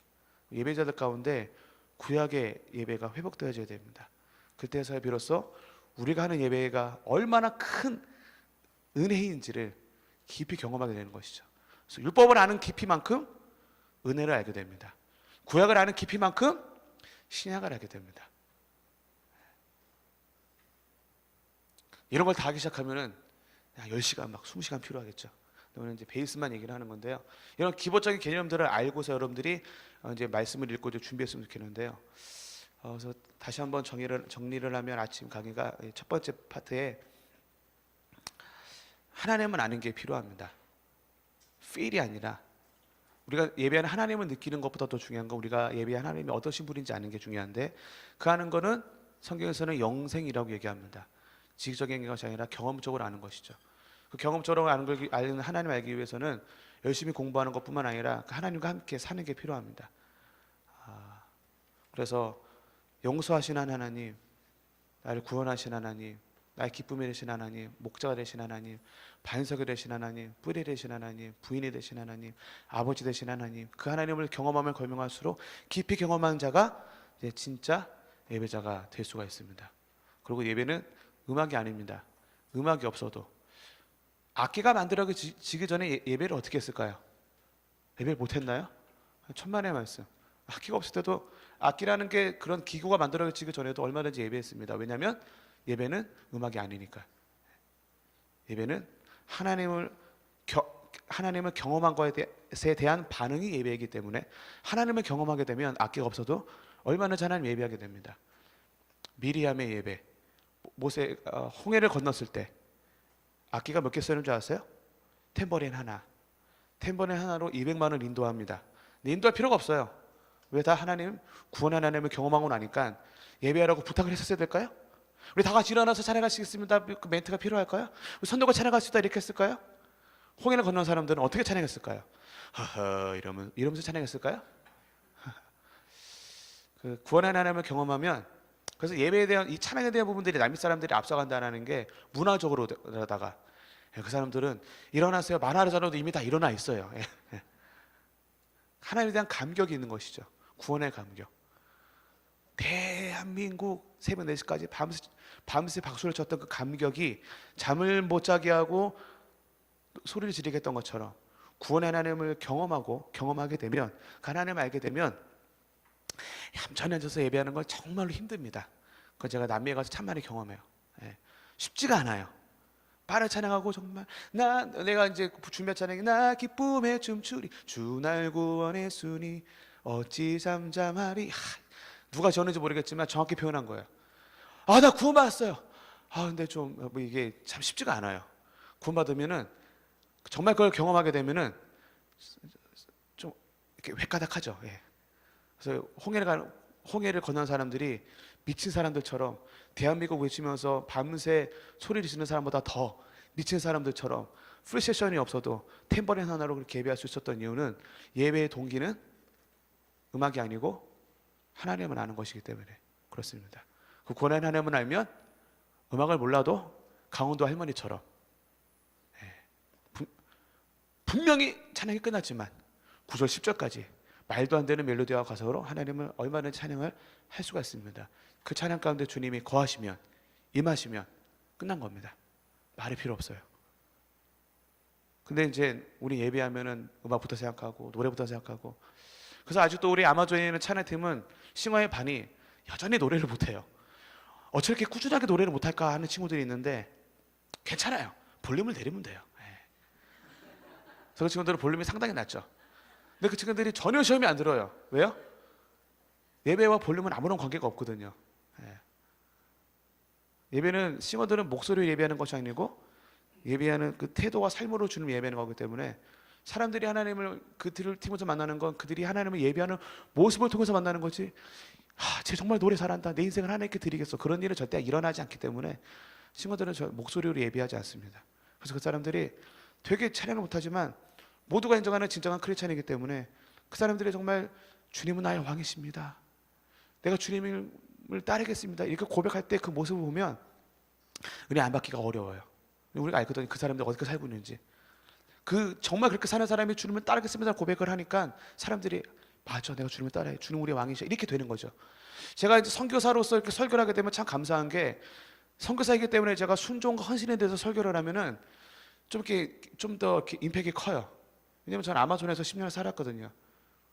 예배자들 가운데 구약의 예배가 회복되어져야 됩니다. 그때서야 비로소 우리가 하는 예배가 얼마나 큰 은혜인지를 깊이 경험하게 되는 것이죠. 그래서 율법을 아는 깊이만큼 은혜를 알게 됩니다. 구약을 아는 깊이만큼 신약을 알게 됩니다. 이런 걸 다 하기 시작하면은 10시간 20시간 필요하겠죠. 오늘 이제 베이스만 얘기를 하는 건데요. 이런 기본적인 개념들을 알고서 여러분들이 이제 말씀을 읽고 준비했으면 좋겠는데요. 그래서 다시 한번 정리를 하면 아침 강의가 첫 번째 파트에 하나님을 아는 게 필요합니다. feel이 아니라 우리가 예배하는 하나님을 느끼는 것보다 더 중요한 건 우리가 예배하는 하나님이 어떠신 분인지 아는 게 중요한데, 그 아는 거는 성경에서는 영생이라고 얘기합니다. 지식적인 것이 아니라 경험적으로 아는 것이죠. 그 경험적으로 아는 하나님을 알기 위해서는 열심히 공부하는 것뿐만 아니라 그 하나님과 함께 사는 게 필요합니다. 그래서 용서하시는 하나님, 나를 구원하신 하나님, 나의 기쁨이 되신 하나님, 목자가 되신 하나님, 반석이 되신 하나님, 뿌리 되신 하나님, 부인이 되신 하나님, 아버지 되신 하나님, 그 하나님을 경험하면 걸명할수록 깊이 경험한 자가 이제 진짜 예배자가 될 수가 있습니다. 그리고 예배는 음악이 아닙니다. 음악이 없어도 악기가 만들어지기 전에 예배를 어떻게 했을까요? 예배를 못했나요? 천만의 말씀. 악기가 없을 때도 악기라는 게 그런 기구가 만들어지기 전에도 얼마든지 예배했습니다. 왜냐하면 예배는 음악이 아니니까. 예배는 하나님을 경험한 것에 대한 반응이 예배이기 때문에 하나님을 경험하게 되면 악기가 없어도 얼마든지 하나님 예배하게 됩니다. 미리암의 예배, 홍해를 건넜을 때 악기가 몇 개 쓰는 줄 아세요? 탬버린 하나. 탬버린 하나로 200만 원 인도합니다. 인도할 필요가 없어요. 왜? 다 구원한 하나님을 경험하고 나니까 예배하라고 부탁을 했었어야 될까요? 우리 다 같이 일어나서 찬양하시겠습니다. 그 멘트가 필요할까요? 우리 선도가 찬양할 수 있다 이렇게 했을까요? 홍해를 건넌 사람들은 어떻게 찬양했을까요? 허허 이러면서 찬양했을까요? 그 구원한 하나님을 경험하면, 그래서 예배에 대한 이 찬양에 대한 부분들이 남미 사람들이 앞서간다는 게 문화적으로다가 그 사람들은 일어나세요 말하자라도 이미 다 일어나 있어요. 하나님에 대한 감격이 있는 것이죠. 구원의 감격. 대한민국 새벽 4시까지 밤새 박수를 쳤던 그 감격이 잠을 못 자게 하고 소리를 지르게 했던 것처럼 구원의 하나님을 경험하게 되면, 그 하나님을 알게 되면 얌전히 앉아서 예배하는 건 정말로 힘듭니다. 그건 제가 남미에 가서 참 많이 경험해요. 쉽지가 않아요. 빠르게 찬양하고 정말 내가 이제 준비한 찬양이 나 기쁨에 춤추리 주 날 구원했으니 어찌 잠잠하리. 누가 지었는지 모르겠지만 정확히 표현한 거예요. 나 구원받았어요. 근데 좀 이게 참 쉽지가 않아요. 구원받으면은 정말 그걸 경험하게 되면은 좀 이렇게 획가닥하죠. 그래서 홍해를 건넌 사람들이 미친 사람들처럼 대한민국 외치면서 밤새 소리를 지르는 사람보다 더 미친 사람들처럼 풀세션이 없어도 탬버린 하나로 그렇게 예배할 수 있었던 이유는 예배의 동기는 음악이 아니고 하나님을 아는 것이기 때문에 그렇습니다. 그 구원한 하나님을 알면 음악을 몰라도 강원도 할머니처럼 분명히 찬양이 끝났지만 9절 10절까지 말도 안 되는 멜로디와 가사로 하나님을 얼마나 찬양을 할 수가 있습니다. 그 찬양 가운데 주님이 거하시면, 임하시면 끝난 겁니다. 말이 필요 없어요. 근데 이제 우리 예배하면은 음악부터 생각하고 노래부터 생각하고, 그래서 아직도 우리 아마존에 있는 찬양팀은 싱어의 반이 여전히 노래를 못해요. 어떻게 이렇게 꾸준하게 노래를 못할까 하는 친구들이 있는데 괜찮아요. 볼륨을 내리면 돼요. 그래서 그 친구들은 볼륨이 상당히 낮죠. 근데 그 친구들이 전혀 시험이 안 들어요. 왜요? 예배와 볼륨은 아무런 관계가 없거든요. 예배는 싱어들은 목소리로 예배하는 것이 아니고 예배하는 그 태도와 삶으로 주님 예배하는 거기 때문에 사람들이 하나님을 그들을 통해서 만나는 건 그들이 하나님을 예배하는 모습을 통해서 만나는 거지. 쟤 정말 노래 잘한다. 내 인생을 하나님께 드리겠어. 그런 일은 절대 일어나지 않기 때문에 싱어들은 목소리로 예배하지 않습니다. 그래서 그 사람들이 되게 찬양을 못하지만 모두가 인정하는 진정한 크리스찬이기 때문에 그 사람들이 정말 주님은 나의 왕이십니다. 내가 주님을 따르겠습니다. 이렇게 고백할 때 그 모습을 보면 은혜 안 받기가 어려워요. 우리가 알거든요. 그 사람들 어떻게 살고 있는지. 정말 그렇게 사는 사람이 주님을 따르겠습니다 고백을 하니까 사람들이 맞아, 내가 주님을 따라해. 주님 우리의 왕이셔. 이렇게 되는 거죠. 제가 이제 선교사로서 이렇게 설교를 하게 되면 참 감사한 게, 선교사이기 때문에 제가 순종과 헌신에 대해서 설교를 하면은 좀 더 임팩이 커요. 왜냐면 저는 아마존에서 10년을 살았거든요.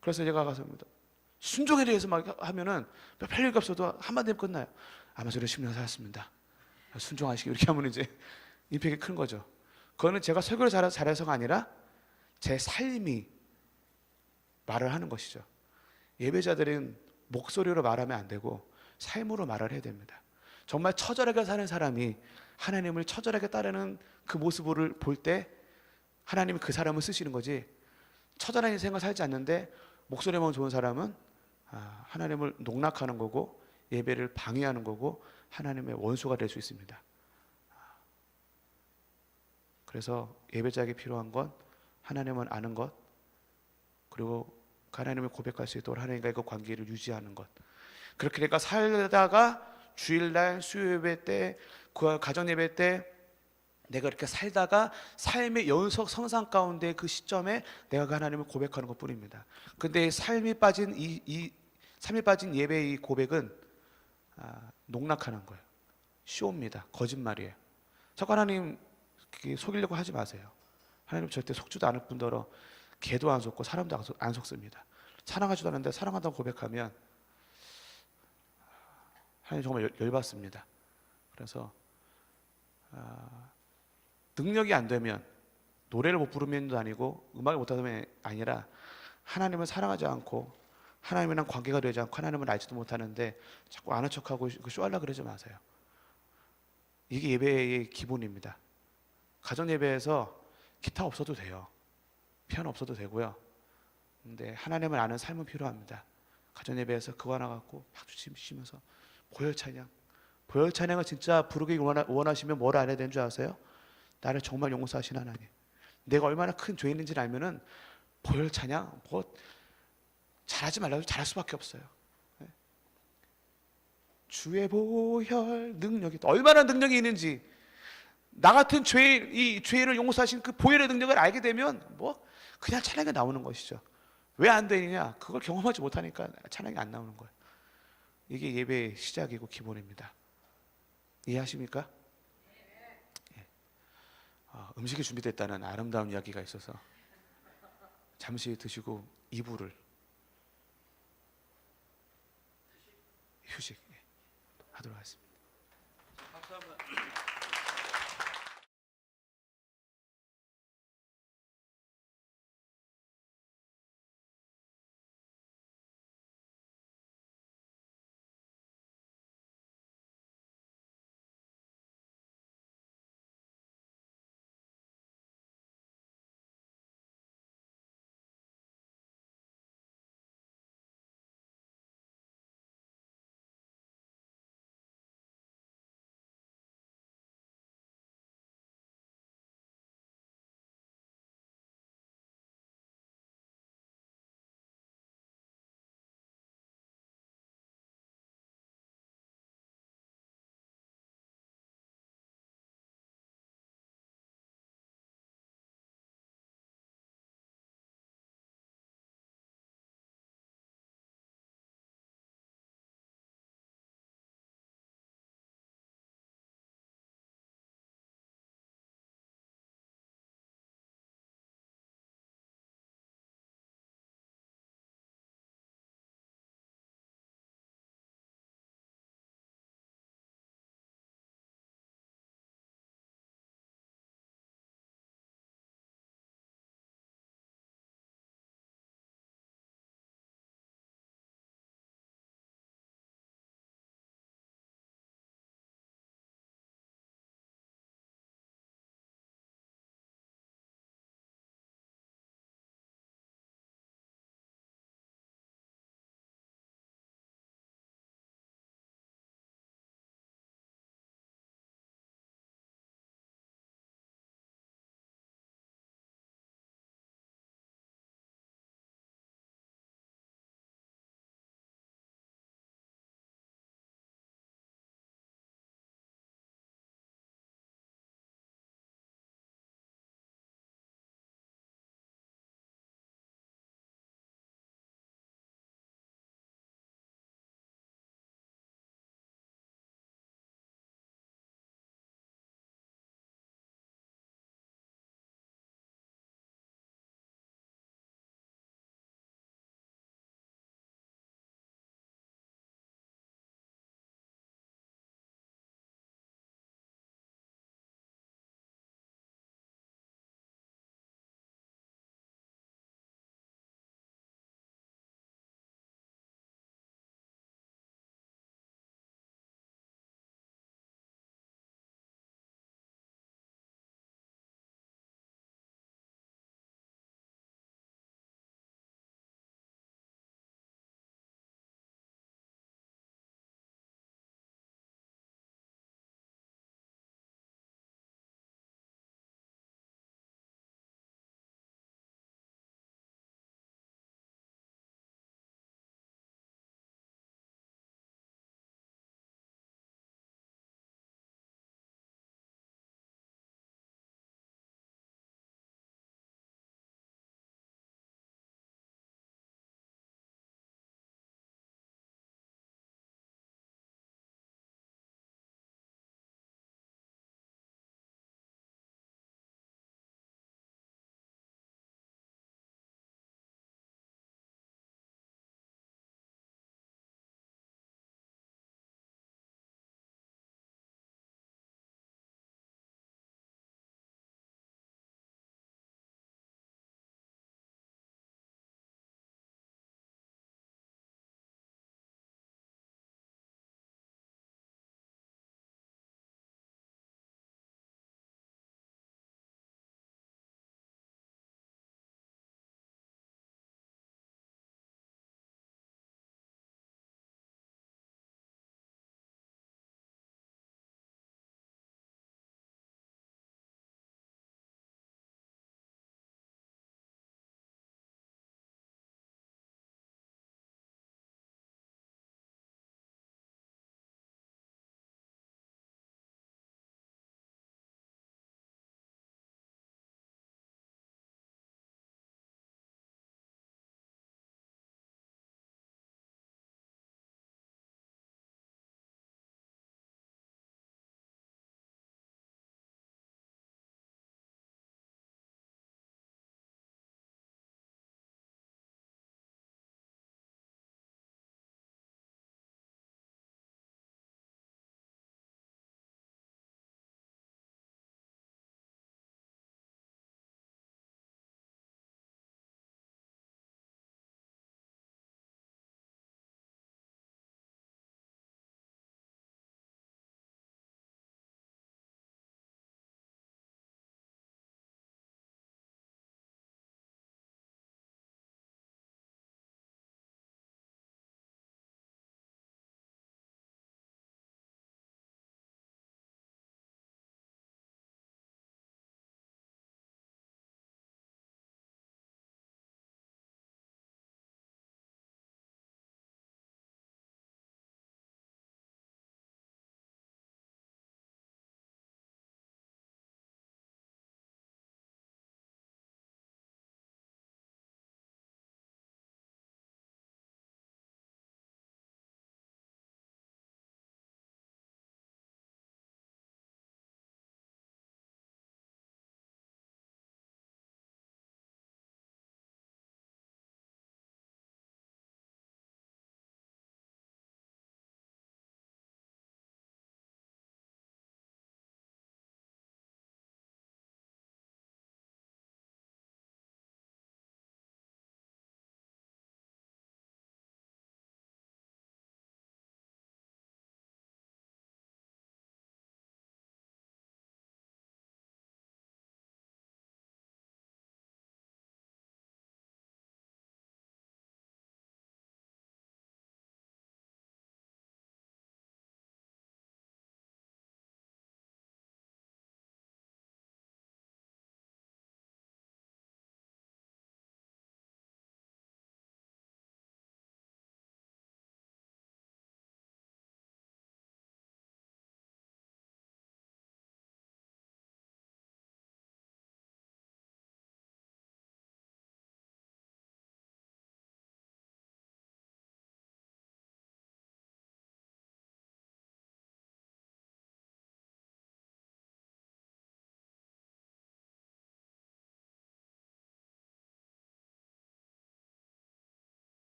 그래서 제가 가서 순종에 대해서 막 하면은 별 얘기 없어도 한마디면 끝나요. 아마존에 10년 살았습니다. 순종하시기, 이렇게 하면 이제 임팩이 큰 거죠. 그거는 제가 설교를 잘해서가 아니라 제 삶이 말을 하는 것이죠. 예배자들은 목소리로 말하면 안 되고 삶으로 말을 해야 됩니다. 정말 처절하게 사는 사람이 하나님을 처절하게 따르는 그 모습을 볼 때 하나님이 그 사람을 쓰시는 거지, 처절한 인생을 살지 않는데 목소리만 좋은 사람은 하나님을 농락하는 거고 예배를 방해하는 거고 하나님의 원수가 될 수 있습니다. 그래서 예배자에게 필요한 건 하나님을 아는 것, 그리고 하나님을 고백할 수 있도록 하나님과의 그 관계를 유지하는 것. 그렇게 내가 살다가 주일날 수요예배 때, 가정예배 때 내가 이렇게 살다가 삶의 연속 성장 가운데 그 시점에 내가 그 하나님을 고백하는 것 뿐입니다. 근데 삶이 빠진 삶이 빠진 예배의 이 고백은 농락하는 거예요. 쇼입니다. 거짓말이에요. 자꾸 하나님 그게 속이려고 하지 마세요. 하나님 절대 속지도 않을 뿐더러 개도 안 속고 사람도 안 속습니다. 사랑하지도 않는데 사랑한다고 고백하면 하나님 정말 열받습니다. 그래서 능력이 안 되면 노래를 못 부르면도 아니고 음악을 못하면 아니라 하나님을 사랑하지 않고 하나님이랑 관계가 되지 않고 하나님을 알지도 못하는데 자꾸 아는 척하고 쇼하려고 그러지 마세요. 이게 예배의 기본입니다. 가정 예배에서 기타 없어도 돼요. 피아노 없어도 되고요. 근데 하나님을 아는 삶은 필요합니다. 가정 예배에서 그거 하나 갖고 박수 치면서 보혈 찬양. 보혈 찬양을 진짜 부르기 원하시면 뭘 알아야 되는 줄 아세요? 나를 정말 용서하신 하나님. 내가 얼마나 큰 죄인인지를 알면은 보혈 찬양 뭐 잘하지 말라고 잘할 수밖에 없어요. 주의 보혈 능력이 얼마나 능력이 있는지 나 같은 이 죄를 용서하신 그 보혈의 능력을 알게 되면 뭐 그냥 찬양이 나오는 것이죠. 왜 안 되느냐? 그걸 경험하지 못하니까 찬양이 안 나오는 거예요. 이게 예배의 시작이고 기본입니다. 이해하십니까? 예. 음식이 준비됐다는 아름다운 이야기가 있어서 잠시 드시고 2부를 휴식 하도록 하겠습니다.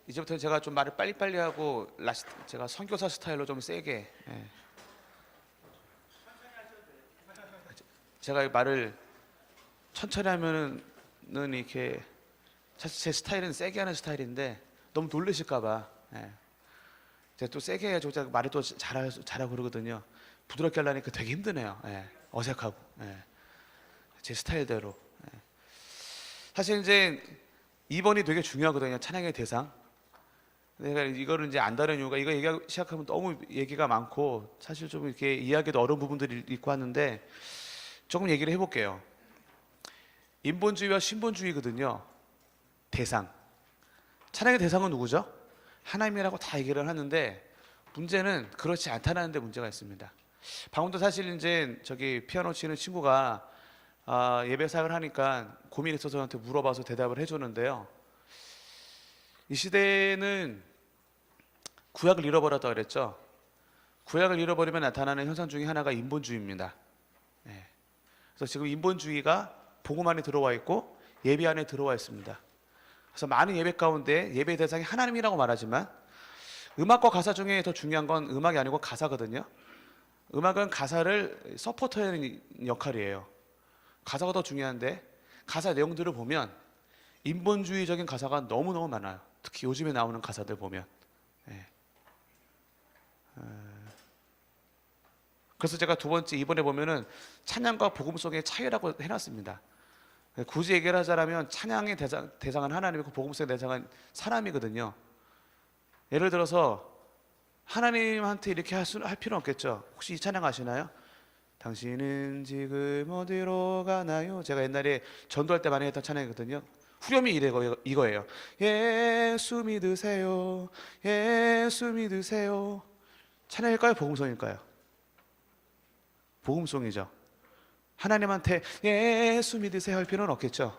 이제부터 제가 좀 말을 빨리빨리 하고 제가 선교사 스타일로 좀 세게. 예. 제가 말을 천천히 하면은 이렇게 사실 제 스타일은 세게 하는 스타일인데 너무 놀라실까봐. 예. 제가 또 세게 해야지 제가 말을 또 잘하고 그러거든요. 부드럽게 하려니까 되게 힘드네요. 예. 어색하고. 예. 제 스타일대로. 예. 사실 이제 2번이 되게 중요하거든요. 찬양의 대상. 내가 이거를 이제 안다는 이유가 이거 얘기하고 시작하면 너무 얘기가 많고 사실 좀 이렇게 이해하기도 어려운 부분들이 있고 하는데 조금 얘기를 해볼게요. 인본주의와 신본주의거든요. 대상. 찬양의 대상은 누구죠? 하나님이라고 다 얘기를 하는데 문제는 그렇지 않다는 데 문제가 있습니다. 방금도 사실 이제 저기 피아노 치는 친구가 예배 사역을 하니까 고민이 있어서 저한테 물어봐서 대답을 해줬는데요. 이 시대는 구약을 잃어버렸다 그랬죠. 구약을 잃어버리면 나타나는 현상 중에 하나가 인본주의입니다. 네. 그래서 지금 인본주의가 복음 안에 들어와 있고 예배 안에 들어와 있습니다. 그래서 많은 예배 가운데 예배 대상이 하나님이라고 말하지만 음악과 가사 중에 더 중요한 건 음악이 아니고 가사거든요. 음악은 가사를 서포터하는 역할이에요. 가사가 더 중요한데 가사 내용들을 보면 인본주의적인 가사가 너무너무 많아요. 특히 요즘에 나오는 가사들 보면. 예. 그래서 제가 두 번째 이번에 보면은 찬양과 복음성의 차이라고 해놨습니다. 굳이 얘기를 하자면 찬양의 대상은 하나님이고 복음성의 대상은 사람이거든요. 예를 들어서 하나님한테 이렇게 할 필요는 없겠죠. 혹시 이 찬양 아시나요? 당신은 지금 어디로 가나요? 제가 옛날에 전도할 때 많이 했던 찬양이거든요. 후렴이 이거예요. 예수 믿으세요. 예수 믿으세요. 찬양일까요? 복음성일까요? 복음성이죠. 하나님한테 예수 믿으세요 할 필요는 없겠죠.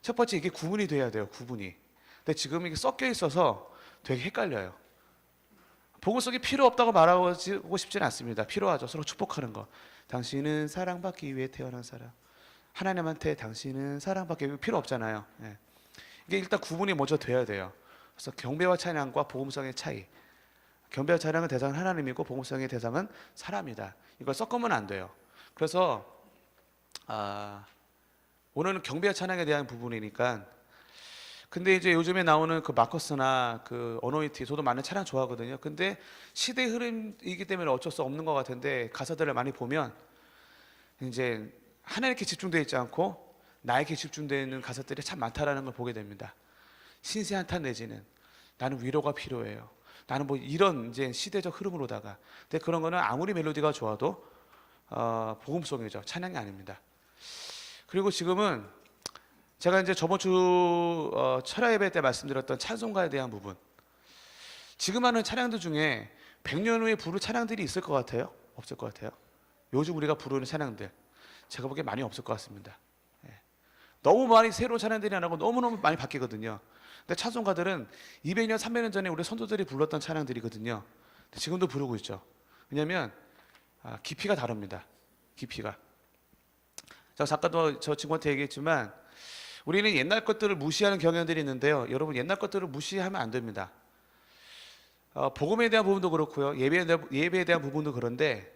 첫 번째 이게 구분이 돼야 돼요. 구분이. 근데 지금 이게 섞여 있어서 되게 헷갈려요. 복음성이 필요 없다고 말하고 싶지는 않습니다. 필요하죠. 서로 축복하는 거. 당신은 사랑받기 위해 태어난 사람. 하나님한테 당신은 사랑받기 위해 필요 없잖아요. 이게 일단 구분이 먼저 돼야 돼요. 그래서 경배와 찬양과 복음성의 차이. 경배와 찬양의 대상은 하나님이고 복음성의 대상은 사람이다. 이걸 섞으면 안 돼요. 그래서 오늘은 경배와 찬양에 대한 부분이니까. 근데 이제 요즘에 나오는 그 마커스나 그 어노인티 저도 많은 찬양 좋아하거든요. 근데 시대 흐름이기 때문에 어쩔 수 없는 것 같은데 가사들을 많이 보면 이제 하나님께 집중되어 있지 않고 나에게 집중되어 있는 가사들이 참 많다라는 걸 보게 됩니다. 신세 한탄 내지는 나는 위로가 필요해요. 나는 뭐 이런 이제 시대적 흐름으로다가. 근데 그런 거는 아무리 멜로디가 좋아도 복음송이죠. 찬양이 아닙니다. 그리고 지금은 제가 이제 저번 주 철야 예배 때 말씀드렸던 찬송가에 대한 부분. 지금 하는 찬양들 중에 100년 후에 부를 찬양들이 있을 것 같아요? 없을 것 같아요? 요즘 우리가 부르는 찬양들 제가 보기엔 많이 없을 것 같습니다. 너무 많이 새로운 찬양들이 안 하고 너무너무 많이 바뀌거든요. 근데 찬송가들은 200년, 300년 전에 우리 선조들이 불렀던 찬양들이거든요. 근데 지금도 부르고 있죠. 왜냐하면 깊이가 다릅니다. 깊이가. 제가 아까도 저 친구한테 얘기했지만 우리는 옛날 것들을 무시하는 경향들이 있는데요. 여러분 옛날 것들을 무시하면 안 됩니다. 복음에 대한 부분도 그렇고요. 예배에 대한 부분도 그런데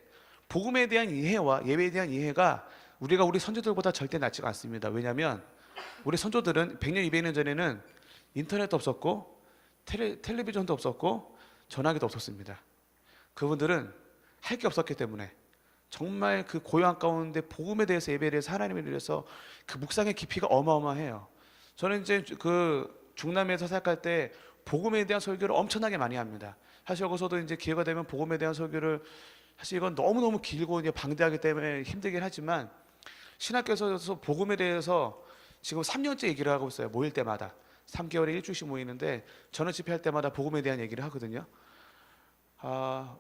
복음에 대한 이해와 예배에 대한 이해가 우리가 우리 선조들보다 절대 낫지가 않습니다. 왜냐하면 우리 선조들은 100년, 200년 전에는 인터넷도 없었고 텔레비전도 없었고 전화기도 없었습니다. 그분들은 할 게 없었기 때문에 정말 그 고요한 가운데 복음에 대해서 예배에 대해서 하나님에 대해서 그 묵상의 깊이가 어마어마해요. 저는 이제 그 중남미에서 사역할 때 복음에 대한 설교를 엄청나게 많이 합니다. 사실 여기서도 이제 기회가 되면 복음에 대한 설교를 사실 이건 너무너무 길고 이제 방대하기 때문에 힘들긴 하지만 신학교에서 복음에 대해서 지금 3년째 얘기를 하고 있어요. 모일 때마다 3개월에 1주씩 모이는데 저는 집회할 때마다 복음에 대한 얘기를 하거든요.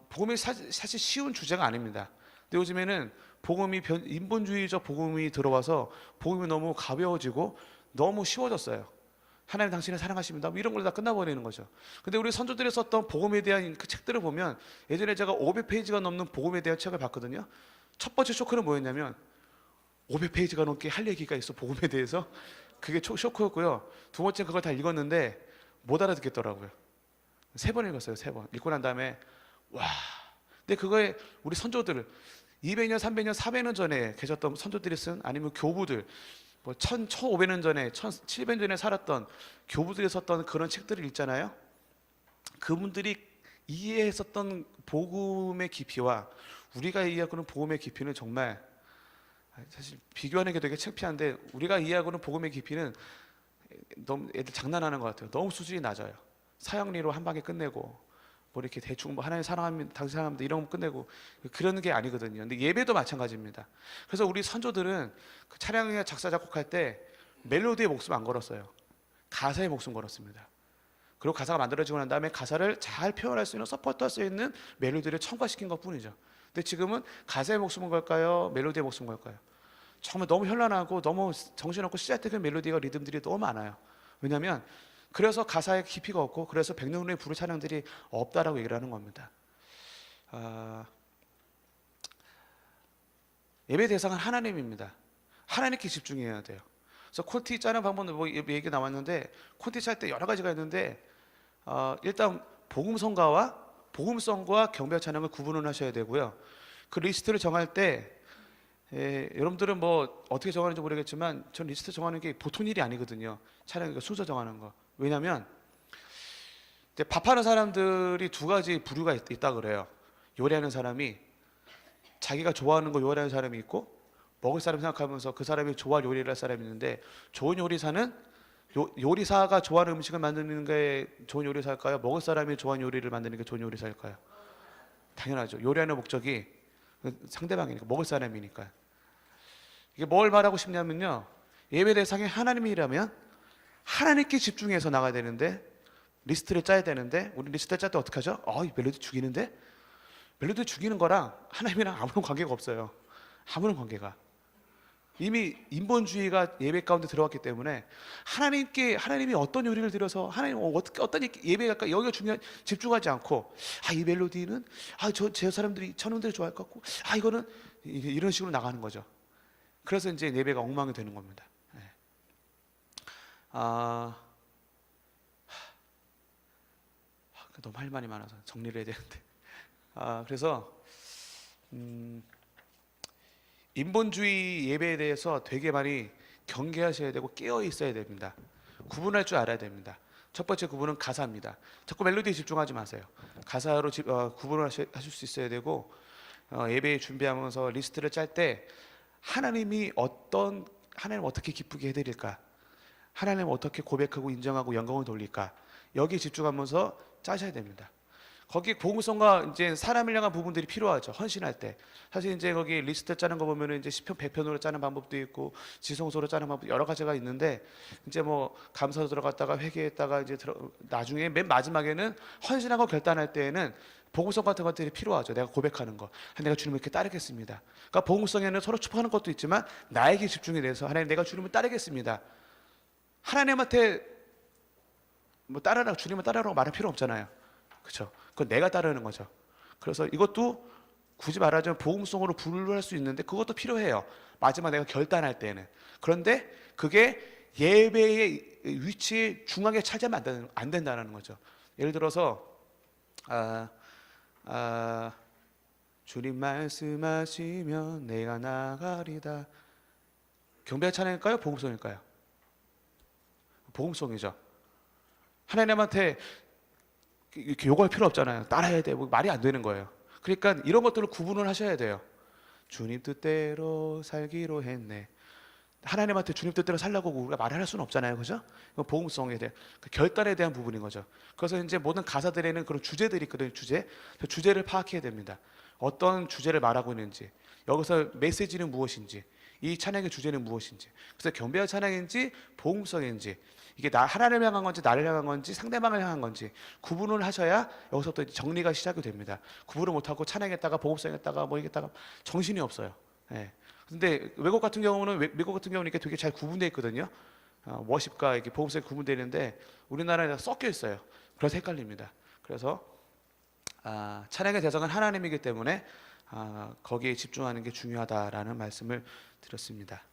복음이 사실 쉬운 주제가 아닙니다. 근데 요즘에는 인본주의적 복음이 들어와서 복음이 너무 가벼워지고 너무 쉬워졌어요. 하나님 당신을 사랑하십니다. 뭐 이런 걸로 다 끝나버리는 거죠. 근데 우리 선조들이 썼던 복음에 대한 그 책들을 보면 예전에 제가 500페이지가 넘는 복음에 대한 책을 봤거든요. 첫 번째 쇼크는 뭐였냐면 500페이지가 넘게 할 얘기가 있어 복음에 대해서. 그게 쇼크였고요. 두 번째 그걸 다 읽었는데 못 알아듣겠더라고요. 3번 읽었어요. 3번 읽고 난 다음에 와. 근데 그거에 우리 선조들 200년, 300년, 400년 전에 계셨던 선조들이 쓴, 아니면 교부들 뭐 1500년 전에 1700년 전에 살았던 교부들이 썼던 그런 책들을 읽잖아요. 그분들이 이해했었던 복음의 깊이와 우리가 이해하고는 복음의 깊이는 정말, 사실 비교하는 게 되게 창피한데, 우리가 이해하고는 복음의 깊이는 너무 애들 장난하는 것 같아요. 너무 수준이 낮아요. 사형리로 한 방에 끝내고 뭐 이렇게 대충 뭐 하나님 사랑합니다, 당신 사랑합니다 이런 거 끝내고 그러는 게 아니거든요. 근데 예배도 마찬가지입니다. 그래서 우리 선조들은 그 찬양의 작사 작곡할 때 멜로디에 목숨 안 걸었어요. 가사에 목숨 걸었습니다. 그리고 가사가 만들어지고 난 다음에 가사를 잘 표현할 수 있는, 서포트할 수 있는 멜로디를 첨가시킨 것뿐이죠. 근데 지금은 가사에 목숨을 걸까요? 멜로디에 목숨을 걸까요? 정말 너무 현란하고 너무 정신없고 쓰잘데기 멜로디가, 리듬들이 너무 많아요. 왜냐하면 그래서 가사에 깊이가 없고, 그래서 백년후에 부를 찬양들이 없다라고 얘기를 하는 겁니다. 예배 대상은 하나님입니다. 하나님께 집중해야 돼요. 그래서 콘티 짜는 방법은 뭐 얘기 나왔는데, 콘티 짤 때 여러 가지가 있는데, 일단 복음성과 경배 찬양을 구분을 하셔야 되고요. 그 리스트를 정할 때, 여러분들은 뭐 어떻게 정하는지 모르겠지만 전 리스트 정하는 게 보통 일이 아니거든요. 찬양 순서 정하는 거. 왜냐하면 밥하는 사람들이 2가지 부류가 있다 그래요. 요리하는 사람이, 자기가 좋아하는 거 요리하는 사람이 있고, 먹을 사람 생각하면서 그 사람이 좋아할 요리를 할 사람이 있는데, 좋은 요리사는 요리사가 좋아하는 음식을 만드는 게 좋은 요리사일까요? 먹을 사람이 좋아하는 요리를 만드는 게 좋은 요리사일까요? 당연하죠. 요리하는 목적이 상대방이니까, 먹을 사람이니까. 이게 뭘 말하고 싶냐면요, 예배 대상이 하나님이라면 하나님께 집중해서 나가야 되는데, 리스트를 짜야 되는데, 우리 리스트를 짤 때 어떻게 하죠? 이 멜로디 죽이는데? 멜로디 죽이는 거랑 하나님이랑 아무런 관계가 없어요. 아무런 관계가. 이미 인본주의가 예배 가운데 들어왔기 때문에, 하나님이 어떤 요리를 드려서 하나님 어떤 예배가 여기가 집중하지 않고, 이 멜로디는 제 사람들이 저놈들이 좋아할 것 같고, 이거는 이런 식으로 나가는 거죠. 그래서 이제 예배가 엉망이 되는 겁니다. 너무 할 말이 많아서 정리를 해야 되는데, 그래서 인본주의 예배에 대해서 되게 많이 경계하셔야 되고 깨어 있어야 됩니다. 구분할 줄 알아야 됩니다. 첫 번째 구분은 가사입니다. 자꾸 멜로디에 집중하지 마세요. 가사로 구분을 하실 수 있어야 되고, 예배 준비하면서 리스트를 짤 때 하나님 어떻게 기쁘게 해드릴까, 하나님 어떻게 고백하고 인정하고 영광을 돌릴까, 여기에 집중하면서 짜셔야 됩니다. 거기 복음성과 이제 사람을 향한 부분들이 필요하죠. 헌신할 때. 사실 이제 거기 리스트 짜는 거 보면은 이제 시편 100편으로 짜는 방법도 있고, 지성소로 짜는 방법 여러 가지가 있는데, 이제 뭐 감사도 들어갔다가 회개했다가 이제 나중에 맨 마지막에는 헌신하고 결단할 때에는 복음성 같은 것들이 필요하죠. 내가 고백하는 거. 내가 주님을 이렇게 따르겠습니다. 그러니까 복음성에는 서로 축복하는 것도 있지만, 나에게 집중이 돼서 하나님 내가 주님을 따르겠습니다. 하나님한테 뭐 주님을 따르라고 말할 필요 없잖아요. 그렇죠? 그건 내가 따르는 거죠. 그래서 이것도 굳이 말하자면 복음성으로 분류할 수 있는데, 그것도 필요해요. 마지막 내가 결단할 때는. 그런데 그게 예배의 위치에 중앙에 차지하면 안 된다는 거죠. 예를 들어서 주님 말씀하시면 내가 나가리다. 경배 찬양일까요? 복음성일까요? 복음성이죠. 하나님한테 이렇게 요구할 필요 없잖아요. 따라야 돼. 말이 안 되는 거예요. 그러니까 이런 것들을 구분을 하셔야 돼요. 주님 뜻대로 살기로 했네. 하나님한테 주님 뜻대로 살라고 우리가 말을 할 수는 없잖아요. 그죠? 복음성에 대한 결단에 대한 부분인 거죠. 그래서 이제 모든 가사들에는 그런 주제들이 있거든요. 주제를 파악해야 됩니다. 어떤 주제를 말하고 있는지, 여기서 메시지는 무엇인지, 이 찬양의 주제는 무엇인지, 그래서 경배의 찬양인지 복음성인지, 이게 하나님을 향한 건지 나를 향한 건지 상대방을 향한 건지 구분을 하셔야 여기서부터 정리가 시작이 됩니다. 구분을 못하고 찬양했다가 복음성했다가 뭐 이랬다가 정신이 없어요. 근데 미국 같은 경우는 이게 되게 잘 구분되어 있거든요. 워십과 이렇게 복음성이 구분되어 있는데, 우리나라에 섞여 있어요. 그래서 헷갈립니다. 그래서 찬양의 대상은 하나님이기 때문에 거기에 집중하는 게 중요하다라는 말씀을 드렸습니다.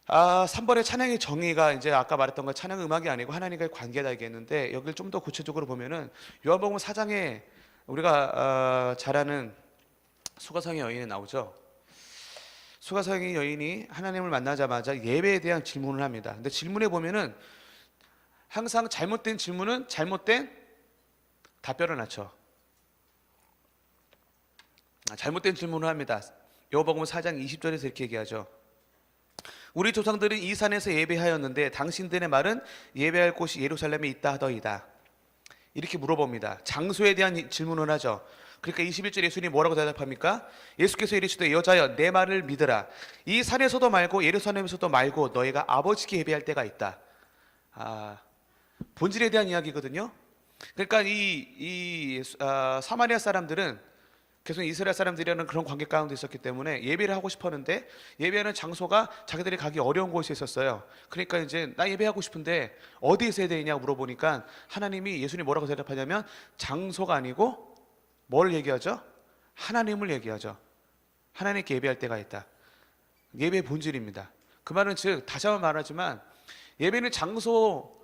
3번의 찬양의 정의가 이제 아까 말했던 것 찬양 음악이 아니고 하나님과의 관계다 얘기했는데 여기를 좀 더 구체적으로 보면은 요한복음 4장에 우리가 잘 아는 수가성의 여인이 나오죠. 수가성의 여인이 하나님을 만나자마자 예배에 대한 질문을 합니다. 근데 질문에 보면은 항상 잘못된 질문은 잘못된 답변을 낳죠. 잘못된 질문을 합니다. 요한복음 4장 20절에서 이렇게 얘기하죠. 우리 조상들은 이 산에서 예배하였는데 당신들의 말은 예배할 곳이 예루살렘에 있다 하더이다. 이렇게 물어봅니다. 장소에 대한 질문을 하죠. 그러니까 21절 예수님이 뭐라고 대답합니까? 예수께서 이르시되 여자여 내 말을 믿으라. 이 산에서도 말고 예루살렘에서도 말고 너희가 아버지께 예배할 때가 있다. 본질에 대한 이야기거든요. 그러니까 사마리아 사람들은 계속 이스라엘 사람들이라는 그런 관계 가운데 있었기 때문에 예배를 하고 싶었는데 예배하는 장소가 자기들이 가기 어려운 곳에 있었어요. 그러니까 이제 나 예배하고 싶은데 어디에서 해야 되냐고 물어보니까 하나님이 예수님이 뭐라고 대답하냐면 장소가 아니고 뭘 얘기하죠? 하나님을 얘기하죠. 하나님께 예배할 때가 있다. 예배의 본질입니다. 그 말은 즉 다시 한번 말하지만 예배는 장소,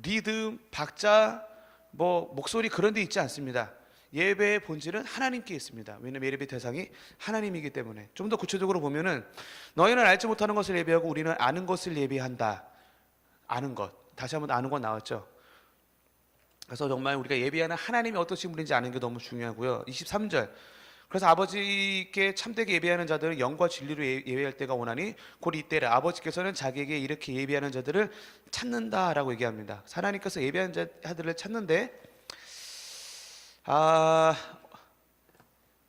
리듬, 박자, 목소리 그런 데 있지 않습니다. 예배의 본질은 하나님께 있습니다. 왜냐하면 예배 대상이 하나님이기 때문에. 좀 더 구체적으로 보면은 너희는 알지 못하는 것을 예배하고 우리는 아는 것을 예배한다. 아는 것. 다시 한번 아는 것 나왔죠. 그래서 정말 우리가 예배하는 하나님이 어떠신 분인지 아는 게 너무 중요하고요. 23절. 그래서 아버지께 참되게 예배하는 자들은 영과 진리로 예배할 때가 오나니 곧 이때라. 아버지께서는 자기에게 이렇게 예배하는 자들을 찾는다라고 얘기합니다. 하나님께서 예배하는 자들을 찾는데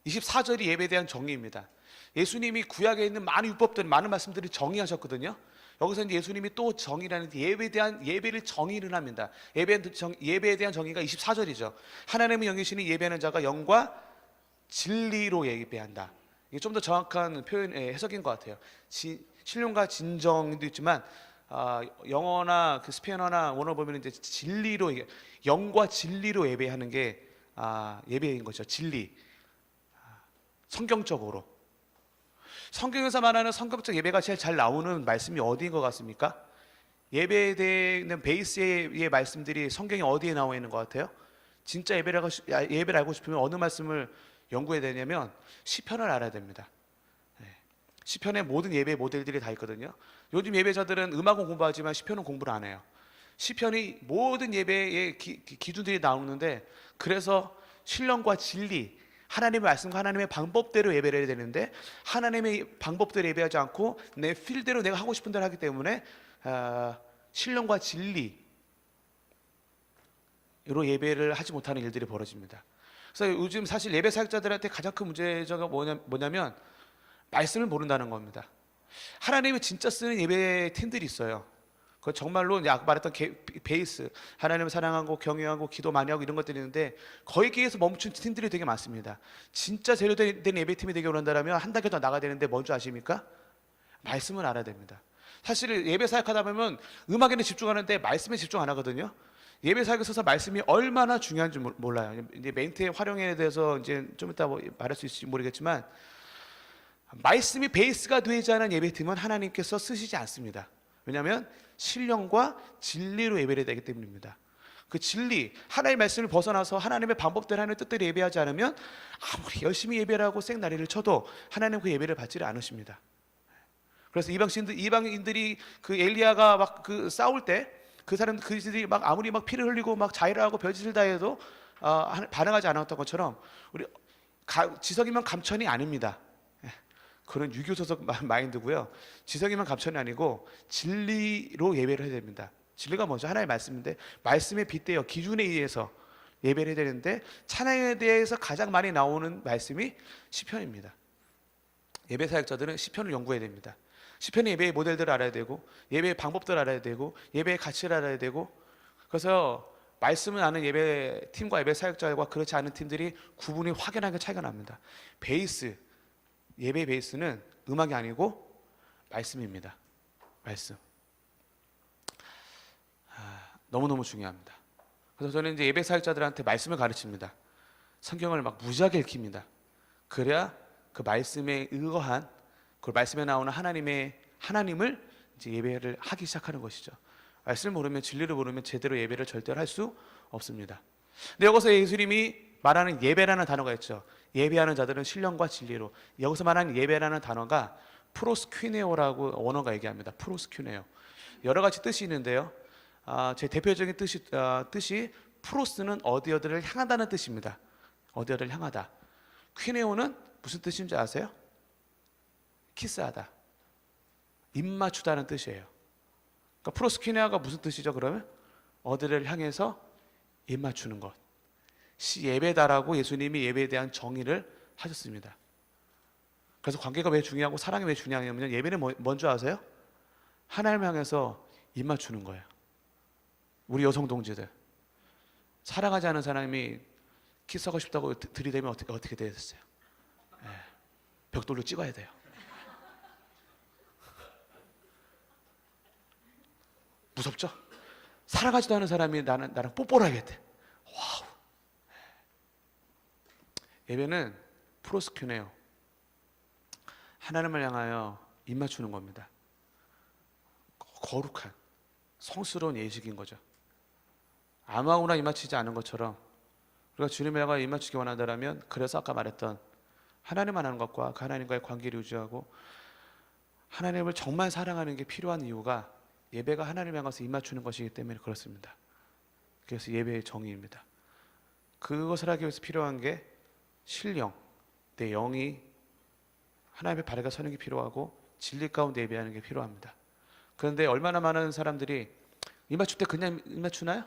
24절이 예배에 대한 정의입니다. 예수님이 구약에 있는 많은 율법들, 많은 말씀들을 정의하셨거든요. 여기서 이제 예수님이 또 정의라는 예배를 정의를 합니다. 예배에 대한 정의가 24절이죠. 하나님의 영이시니 예배하는 자가 영과 진리로 예배한다. 이게 좀 더 정확한 표현의 해석인 것 같아요. 신령과 진정도 있지만 영어나 그 스페인어나 원어 보면 이제 진리로 영과 진리로 예배하는 게 예배인 거죠. 진리. 성경적으로. 성경에서 말하는 성경적 예배가 제일 잘 나오는 말씀이 어디인 것 같습니까? 예배에 대한 베이스의 말씀들이 성경에 어디에 나와 있는 것 같아요? 진짜 예배를 알고 싶으면 어느 말씀을 연구해야 되냐면 시편을 알아야 됩니다. 시편에 모든 예배 모델들이 다 있거든요. 요즘 예배자들은 음악은 공부하지만 시편은 공부를 안 해요. 시편이 모든 예배의 기준들이 나오는데 그래서 신령과 진리, 하나님의 말씀과 하나님의 방법대로 예배를 해야 되는데 하나님의 방법대로 예배하지 않고 내 필대로 내가 하고 싶은 대로 하기 때문에 신령과 진리로 예배를 하지 못하는 일들이 벌어집니다. 그래서 요즘 사실 예배 사역자들한테 가장 큰 문제가 뭐냐면 말씀을 모른다는 겁니다. 하나님이 진짜 쓰는 예배 팀들이 있어요. 그 정말로 아까 말했던 베이스, 하나님을 사랑하고 경외하고 기도 많이 하고 이런 것들이 있는데 거기에서 멈춘 팀들이 되게 많습니다. 진짜 제대로 된 예배팀이 되기 원한다면 한 단계 더 나가야 되는데 뭔지 아십니까? 말씀을 알아야 됩니다. 사실 예배 사역하다 보면 음악에는 집중하는데 말씀에 집중 안 하거든요. 예배 사역에 있어서 말씀이 얼마나 중요한지 몰라요. 이제 멘트의 활용에 대해서 이제 좀 이따 말할 수 있을지 모르겠지만 말씀이 베이스가 되지 않은 예배팀은 하나님께서 쓰시지 않습니다. 왜냐하면 신령과 진리로 예배를 해야 되기 때문입니다. 그 진리, 하나님의 말씀을 벗어나서 하나님의 방법대로 하나님의 뜻대로 예배하지 않으면 아무리 열심히 예배를 하고 생나리를 쳐도 하나님 그 예배를 받지를 않으십니다. 그래서 이방인들이 그 엘리야가 막 그 싸울 때 그들이 막 아무리 막 피를 흘리고 막 자해하고 별짓을 다 해도 반응하지 않았던 것처럼 우리 지성이면 감천이 아닙니다. 그런 유교소속 마인드고요. 지성이면 감천이 아니고 진리로 예배를 해야 됩니다. 진리가 뭐죠? 하나님의 말씀인데 말씀에 빗대어 기준에 의해서 예배를 해야 되는데 찬양에 대해서 가장 많이 나오는 말씀이 시편입니다. 예배 사역자들은 시편을 연구해야 됩니다. 시편의 예배의 모델들을 알아야 되고 예배의 방법들을 알아야 되고 예배의 가치를 알아야 되고 그래서 말씀을 아는 예배 팀과 예배 사역자와 그렇지 않은 팀들이 구분이 확연하게 차이가 납니다. 예배의 베이스는 음악이 아니고 말씀입니다. 말씀. 너무너무 중요합니다. 그래서 저는 이제 예배 사역자들한테 말씀을 가르칩니다. 성경을 막 무지하게 읽힙니다. 그래야 그 말씀에 의거한 그 말씀에 나오는 하나님을 이제 예배를 하기 시작하는 것이죠. 말씀을 모르면, 진리를 모르면 제대로 예배를 절대로 할 수 없습니다. 근데 여기서 예수님이 말하는 예배라는 단어가 있죠. 예배하는 자들은 신령과 진리로. 여기서 말하는 예배라는 단어가 프로스퀴네오라고 원어가 얘기합니다. 프로스퀴네오. 여러 가지 뜻이 있는데요. 제 대표적인 뜻이 프로스는 어디어디를 향한다는 뜻입니다. 어디어디를 향하다. 퀴네오는 무슨 뜻인지 아세요? 키스하다, 입 맞추다는 뜻이에요. 그러니까 프로스퀴네아가 무슨 뜻이죠? 그러면 어디를 향해서 입 맞추는 것. 예배다라고 예수님이 예배에 대한 정의를 하셨습니다. 그래서 관계가 왜 중요하고 사랑이 왜 중요하냐면 예배는 뭔지 아세요? 하나님 향해서 입 맞추는 거예요. 우리 여성 동지들, 사랑하지 않은 사람이 키스하고 싶다고 들이대면 어떻게 되겠어요? 벽돌로 찍어야 돼요. 무섭죠? 사랑하지도 않은 사람이 나랑 뽀뽀를 하겠대. 와우. 예배는 프로스큐네요. 하나님을 향하여 입 맞추는 겁니다. 거룩한 성스러운 예식인 거죠. 아무나 입 맞추지 않은 것처럼 우리가 주님을 향하여 입 맞추기 원한다면, 그래서 아까 말했던 하나님만 하는 것과 그 하나님과의 관계를 유지하고 하나님을 정말 사랑하는 게 필요한 이유가 예배가 하나님 향해서 입 맞추는 것이기 때문에 그렇습니다. 그래서 예배의 정의입니다. 그것을 하기 위해서 필요한 게 신령, 내 영이 하나님의 발에가 서는 게 필요하고 진리 가운데 예배하는 게 필요합니다. 그런데 얼마나 많은 사람들이 입 맞출 때 그냥 입 맞추나요?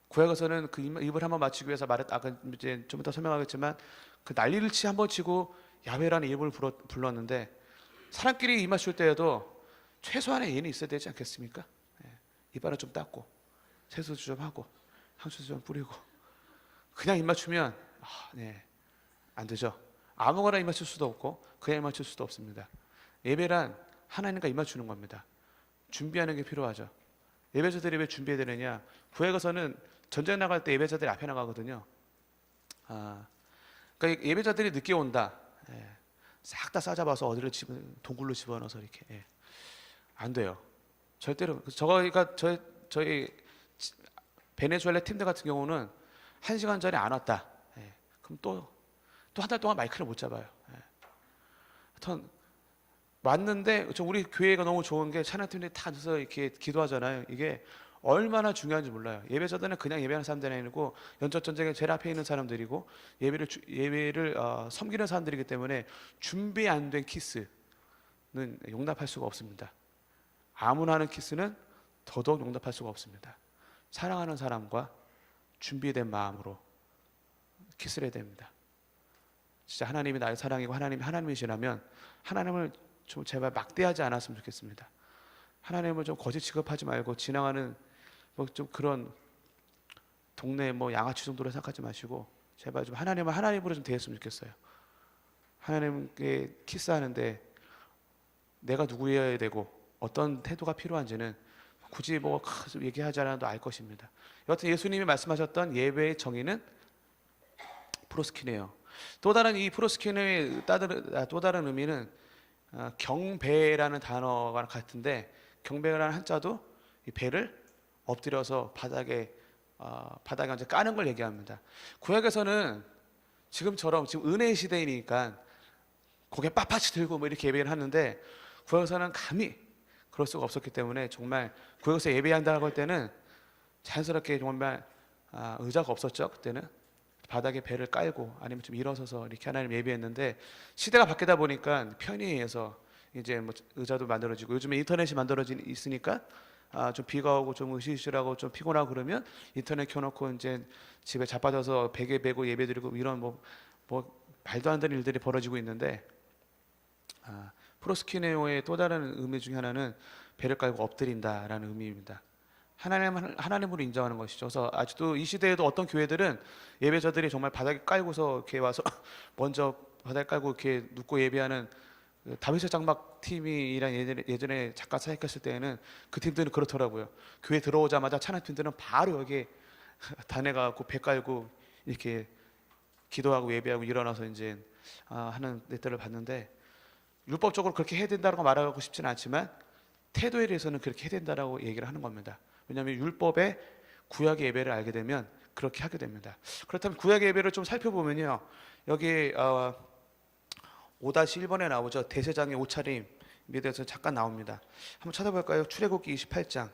구약에서는 그 입을 한번 맞추기 위해서 아까 이제 좀 이따 설명하겠지만 그 난리를 한번 치고 야훼라는 이름을 불렀는데, 사람끼리 입 맞출 때에도 최소한의 예는 있어야 되지 않겠습니까? 입안을 좀 닦고 세수도 좀 하고 향수도 좀 뿌리고. 그냥 입 맞추면 안 되죠. 아무거나 입 맞출 수도 없고 그냥 입 맞출 수도 없습니다. 예배란 하나님과 입 맞추는 겁니다. 준비하는 게 필요하죠. 예배자들이 왜 준비해야 되느냐? 구약에서는 전쟁 나갈 때 예배자들이 앞에 나가거든요. 그러니까 예배자들이 늦게 온다. 싹 다 싸잡아서 어디를 동굴로 집어넣어서 이렇게. 안 돼요. 절대로. 저희가 저희 베네수엘라 팀들 같은 경우는 1시간 전에 안 왔다. 그럼 또 한 달 동안 마이크를 못 잡아요. 하여튼 왔는데, 우리 교회가 너무 좋은 게 찬양팀들이 다 앉아서 이렇게 기도하잖아요. 이게 얼마나 중요한지 몰라요. 예배자들은 그냥 예배하는 사람들이 아니고 연적 전쟁에 제일 앞에 있는 사람들이고 예배를 섬기는 사람들이기 때문에 준비 안 된 키스는 용납할 수가 없습니다. 아무나 하는 키스는 더더욱 용납할 수가 없습니다. 사랑하는 사람과 준비된 마음으로 키스를 해야 됩니다. 진짜 하나님이 나의 사랑이고 하나님이 하나님이시라면 하나님을 좀 제발 막대하지 않았으면 좋겠습니다. 하나님을 좀 거짓 취급하지 말고 지나가는 좀 그런 동네 양아치 정도로 생각하지 마시고 제발 좀 하나님을 하나님으로 좀 대했으면 좋겠어요. 하나님께 키스하는데 내가 누구여야 되고 어떤 태도가 필요한지는 굳이 얘기하지 않아도 알 것입니다. 여하튼 예수님이 말씀하셨던 예배의 정의는 프로스키네요. 또 다른 이 프로스키네의 또 다른 의미는 경배라는 단어가 같은데, 경배라는 한자도 이 배를 엎드려서 바닥에 이제 까는 걸 얘기합니다. 구약에서는 지금 은혜의 시대이니까 고개 빳빳이 들고 이렇게 예배를 하는데, 구약에서는 감히 그럴 수가 없었기 때문에 정말 구약에서 예배한다고 할 때는 자연스럽게 정말 의자가 없었죠. 그때는 바닥에 배를 깔고 아니면 좀 일어서서 이렇게 하나님 예배했는데, 시대가 바뀌다 보니까 편의에 의해서 이제 의자도 만들어지고, 요즘에 인터넷이 만들어져 있으니까 좀 비가 오고 좀 으실으실하고 좀 피곤하고 그러면 인터넷 켜놓고 이제 집에 자빠져서 베개 베고 예배드리고 이런 말도 안 되는 일들이 벌어지고 있는데, 프로스키네오의 또 다른 의미 중에 하나는 배를 깔고 엎드린다라는 의미입니다. 하나님으로 인정하는 것이죠. 그래서 아직도 이 시대에도 어떤 교회들은 예배자들이 정말 바닥에 깔고서 이렇게 와서 먼저 바닥에 깔고 이렇게 눕고 예배하는 다윗의 장막 팀이란 예전에 잠깐 사역했을 때에는 그 팀들은 그렇더라고요. 교회 들어오자마자 찬양 팀들은 바로 여기 단에 가고 배 깔고 이렇게 기도하고 예배하고 일어나서 이제 하는 때를 봤는데, 율법적으로 그렇게 해야 된다고 말하고 싶지는 않지만 태도에 대해서는 그렇게 해야 된다라고 얘기를 하는 겁니다. 왜냐하면 율법의 구약의 예배를 알게 되면 그렇게 하게 됩니다. 그렇다면 구약의 예배를 좀 살펴보면요, 여기 5-1번에 나오죠. 대제사장의 옷차림에 대해서 잠깐 나옵니다. 한번 찾아볼까요? 출애굽기 28장.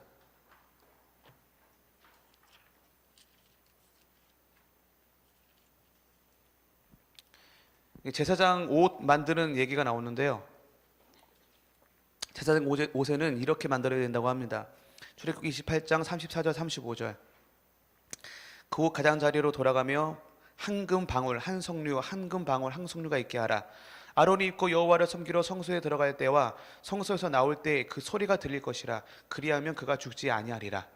제사장 옷 만드는 얘기가 나오는데요, 제사장 옷에는 이렇게 만들어야 된다고 합니다. 출애굽기 28장 34절 35절. 그 옷 가장자리로 돌아가며 황금 방울 한 석류 황금 방울 한 석류가 있게 하라. 아론이 입고 여호와를 섬기러 성소에 들어갈 때와 성소에서 나올 때 그 소리가 들릴 것이라. 그리하면 그가 죽지 아니하리라.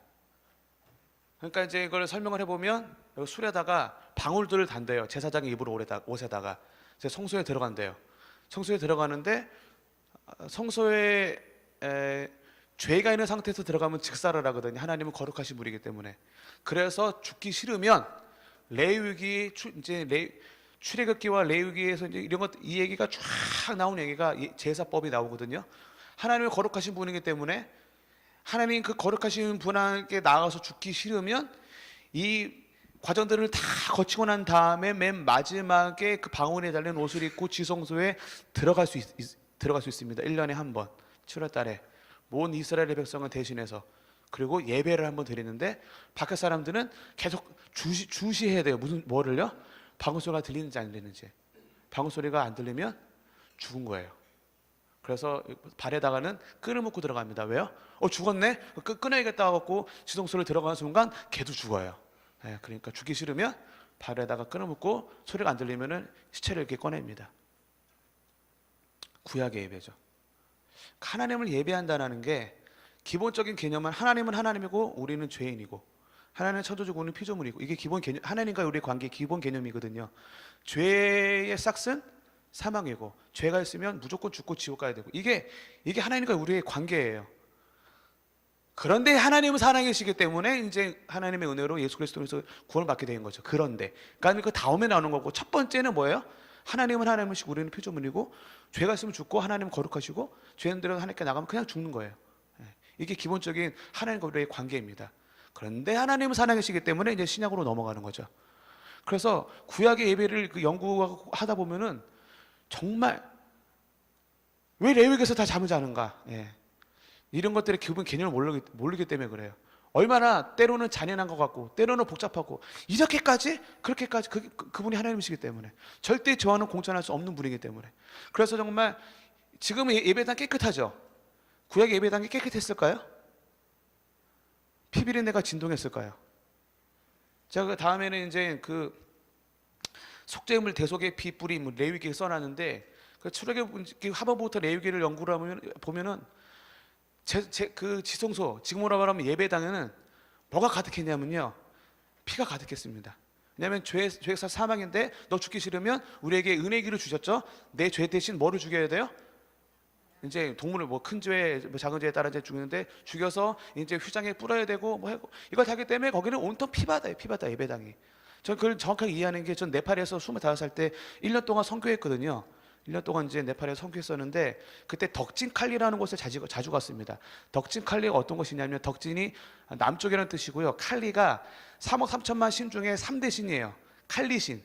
그러니까 이제 이걸 설명을 해보면 여기 술에다가 방울들을 단대요. 제사장의 입을 옷에다가 이제 성소에 들어간대요. 성소에 들어가는데 성소에 죄가 있는 상태에서 들어가면 직사를 하거든요. 하나님은 거룩하신 분이기 때문에. 그래서 죽기 싫으면 레위기 이제 출애굽기와 레위기에서 이제 이런 것, 이 얘기가 쫙 나온 얘기가 제사법이 나오거든요. 하나님은 거룩하신 분이기 때문에 하나님 그 거룩하신 분에게 나아가서 죽기 싫으면 이 과정들을 다 거치고 난 다음에 맨 마지막에 그 방울에 달린 옷을 입고 지성소에 들어갈 수 있습니다. 1년에 한 번, 7월 달에 온 이스라엘의 백성을 대신해서. 그리고 예배를 한번 드리는데 밖에 사람들은 계속 주시해야 돼요. 뭐를요? 방울소리가 들리는지 안 들리는지. 방울소리가 안 들리면 죽은 거예요. 그래서 발에다가는 끈을 묶고 들어갑니다. 왜요? 죽었네? 끊어야겠다 하고 지성소를 들어가는 순간 걔도 죽어요. 그러니까 죽기 싫으면 발에다가 끈을 묶고 소리가 안 들리면 시체를 이렇게 꺼냅니다. 구약의 예배죠. 하나님을 예배한다는 게 기본적인 개념은 하나님은 하나님이고 우리는 죄인이고, 하나님은 천도주고 우리는 피조물이고, 이게 기본 개념, 하나님과 우리의 관계의 기본 개념이거든요. 죄의 싹은 사망이고, 죄가 있으면 무조건 죽고 지옥 가야 되고, 이게 하나님과 우리의 관계예요. 그런데 하나님은 살아계시기 때문에 이제 하나님의 은혜로 예수 그리스도에서 구원을 받게 된 거죠. 그런데 그러니까 그 다음에 나오는 거고, 첫 번째는 뭐예요? 하나님은 하나님이시고 우리는 피조물이고, 죄가 있으면 죽고 하나님은 거룩하시고, 죄인들은 하나님께 나가면 그냥 죽는 거예요. 이게 기본적인 하나님과 우리의 관계입니다. 그런데 하나님은 살아계시기 때문에 이제 신약으로 넘어가는 거죠. 그래서 구약의 예배를 연구하다 보면은 정말 왜 레위기에서 다 잠을 자는가? 이런 것들의 기본 개념을 모르기 때문에 그래요. 얼마나 때로는 잔인한 것 같고 때로는 복잡하고 이렇게까지 그렇게까지 그분이 하나님이시기 때문에 절대 저와는 공존할 수 없는 분이기 때문에. 그래서 정말 지금은 예배당 깨끗하죠. 구약의 예배당이 깨끗했을까요? 피비린내가 진동했을까요? 제가 그 다음에는 이제 그 속죄물 대속의 피 뿌리 레위기에 써놨는데, 그 출애굽기 하반부터 레위기를 연구를 보면은 그 지성소, 지금으로 말하면 예배당에는 뭐가 가득했냐면요, 피가 가득했습니다. 왜냐하면 죄가 사망인데 너 죽기 싫으면 우리에게 은혜의 기를 주셨죠. 내 죄 대신 뭐를 죽여야 돼요? 이제 동물을 큰 죄, 작은 죄에 따라 이제 죽이는데 죽여서 이제 휘장에 뿌려야 되고 이걸 하기 때문에 거기는 온통 피바다예요. 피바다 예배당이. 전 그걸 정확하게 이해하는 게, 전 네팔에서 25살 때 1년 동안 선교했거든요. 1년 동안 이제 네팔에서 선교했었는데 그때 덕진칼리라는 곳에 자주 갔습니다. 덕진칼리가 어떤 곳이냐면, 덕진이 남쪽이라는 뜻이고요. 칼리가 3억 3천만 신 중에 3대 신이에요. 칼리신,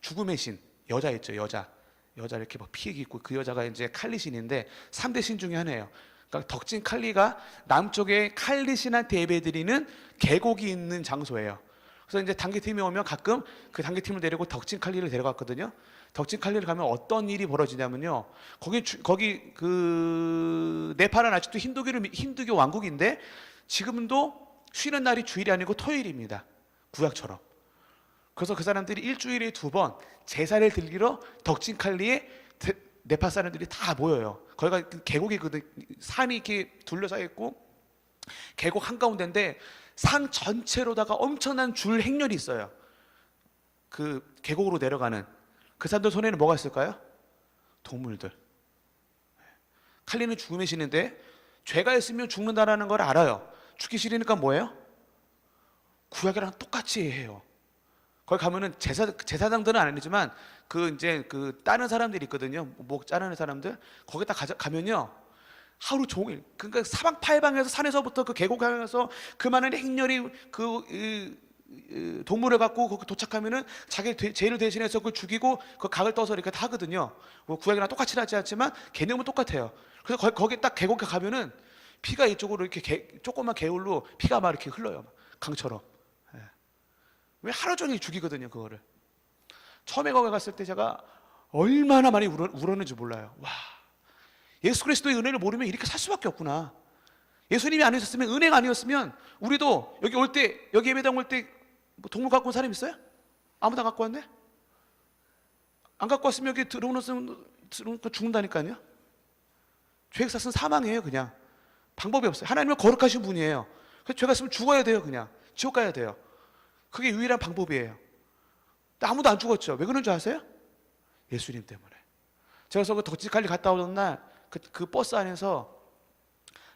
죽음의 신, 여자 있죠, 여자 이렇게 막 피해 있고 그 여자가 이제 칼리신인데 3대 신 중에 하나예요. 그러니까 덕진 칼리가 남쪽에 칼리신한테 예배드리는 계곡이 있는 장소예요. 그래서 이제 단기팀이 오면 가끔 그 단기팀을 데리고 덕진 칼리를 데려갔거든요. 덕진 칼리를 가면 어떤 일이 벌어지냐면요, 거기 그 네팔은 아직도 힌두교 왕국인데 지금도 쉬는 날이 주일이 아니고 토요일입니다. 구약처럼. 그래서 그 사람들이 일주일에 2번 제사를 드리러 덕진칼리에 네팔 사람들이 다 모여요. 거기가 계곡이거든. 산이 이렇게 둘러싸여 있고 계곡 한가운데인데 산 전체로다가 엄청난 줄 행렬이 있어요. 그 계곡으로 내려가는. 그 사람들 손에는 뭐가 있을까요? 동물들. 칼리는 죽음의 신인데 죄가 있으면 죽는다라는 걸 알아요. 죽기 싫으니까 뭐예요? 구약이랑 똑같이 해요. 거기 가면은 제사장들은 아니지만 그 이제 그 따는 사람들이 있거든요. 목 자르는 사람들. 거기다 가면요. 하루 종일, 그러니까 사방팔방에서 산에서부터 그 계곡에서 그 많은 행렬이 동물을 갖고 거기 도착하면은 자기 죄를 대신해서 그걸 죽이고 그 각을 떠서 이렇게 하거든요. 뭐 구약이랑 똑같이 하지 않지만 개념은 똑같아요. 그래서 거기 딱 계곡에 가면은 피가 이쪽으로 이렇게 조그만 개울로 피가 막 이렇게 흘러요. 강처럼. 예. 왜 하루 종일 죽이거든요, 그거를. 처음에 거기 갔을 때 제가 얼마나 많이 울었는지 몰라요. 와, 예수 그리스도의 은혜를 모르면 이렇게 살 수밖에 없구나. 예수님이 아니셨으면, 은혜가 아니었으면 우리도 여기 올 때, 여기 예배당 올 때 뭐 동물 갖고 온 사람 있어요? 아무도 안 갖고 왔네? 안 갖고 왔으면 여기 들어오는 거 죽는다니까요. 죄가 있으면 사망이에요. 그냥 방법이 없어요. 하나님은 거룩하신 분이에요. 그래서 죄가 있으면 죽어야 돼요. 그냥 지옥 가야 돼요. 그게 유일한 방법이에요. 근데 아무도 안 죽었죠. 왜 그런 줄 아세요? 예수님 때문에. 제가 그래서 그 덕지칼리 갔다 오던 날 그 버스 안에서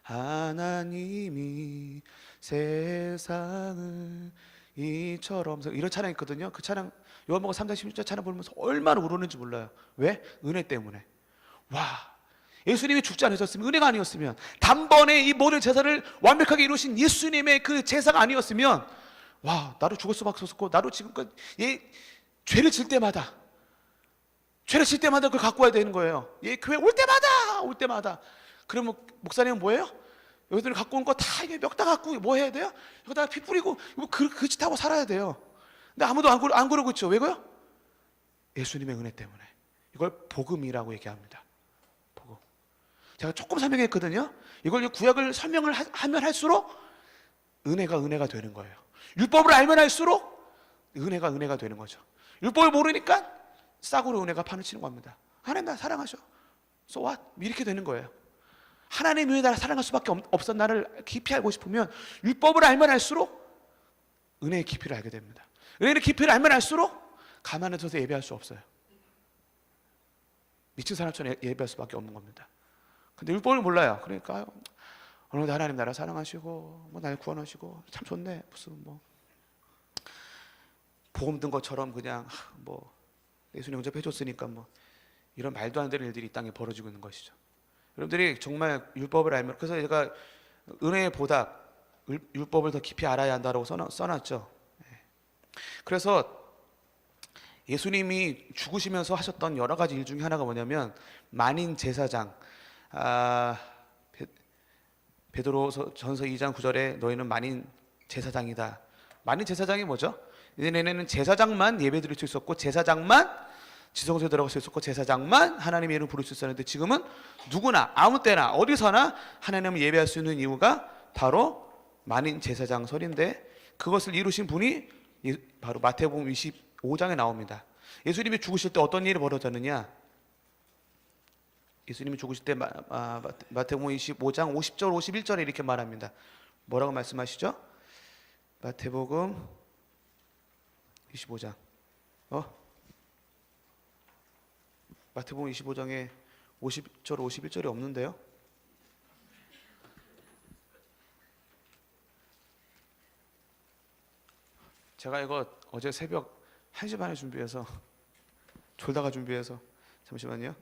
하나님이 세상을 이처럼, 이런 찬양이 있거든요. 그 찬양, 요한복음 3장 16절 찬양 부르면서 얼마나 울었는지 몰라요. 왜? 은혜 때문에. 와, 예수님이 죽지 않으셨으면, 은혜가 아니었으면, 단번에 이 모든 제사를 완벽하게 이루신 예수님의 그 제사가 아니었으면, 와, 나도 죽을 수밖에 없었고, 나도 지금껏 죄를 질 때마다 그걸 갖고 와야 되는 거예요. 교회 올 때마다. 그러면 목사님은 뭐예요? 여기들 갖고 온 거 다 이게 멱다 갖고 뭐 해야 돼요? 여기다가 피 뿌리고 그 짓 하고 살아야 돼요. 근데 아무도 안 그러고 있죠. 왜요? 예수님의 은혜 때문에. 이걸 복음이라고 얘기합니다. 복음. 제가 조금 설명했거든요. 이걸 구약을 설명을 하면 할수록 은혜가 되는 거예요. 율법을 알면 할수록 은혜가 되는 거죠. 율법을 모르니까 싸구려 은혜가 파묻히는 겁니다. 하나님 나 사랑하셔. So what? 이렇게 되는 거예요. 하나님이 왜 나를 사랑할 수밖에 없어? 나를 깊이 알고 싶으면 율법을 알면 알수록 은혜의 깊이를 알게 됩니다. 은혜의 깊이를 알면 알수록 가만히 서서 예배할 수 없어요. 미친 사람처럼 예배할 수밖에 없는 겁니다. 근데 율법을 몰라요. 그러니까 오늘도 하나님 나를 사랑하시고 뭐 나를 구원하시고 참 좋네. 무슨 뭐 복음 든 것처럼 그냥 뭐 예수님 영접해 줬으니까 뭐 이런 말도 안 되는 일들이 이 땅에 벌어지고 있는 것이죠. 여러분들이 정말 율법을 알면, 그래서 제가 은혜의 보답, 율법을 더 깊이 알아야 한다고 써놨죠. 그래서 예수님이 죽으시면서 하셨던 여러 가지 일 중에 하나가 뭐냐면 만인 제사장. 베드로전서 2장 9절에 너희는 만인 제사장이다. 만인 제사장이 뭐죠? 예전에는 제사장만 예배드릴 수 있었고, 제사장만 지성소에 들어갈 수 있었고, 제사장만 하나님의 이름을 부를 수 있었는데, 지금은 누구나 아무 때나 어디서나 하나님을 예배할 수 있는 이유가 바로 만인 제사장설인데, 그것을 이루신 분이 바로 마태복음 25장에 나옵니다. 예수님이 죽으실 때 어떤 일이 벌어졌느냐? 예수님이 죽으실 때 마태복음 25장 50절 51절에 이렇게 말합니다. 뭐라고 말씀하시죠? 마태복음 25장 마태복음 25장에 50절 51절이 없는데요. 제가 이거 어제 새벽 1시 반에 준비해서 졸다가 준비해서, 잠시만요.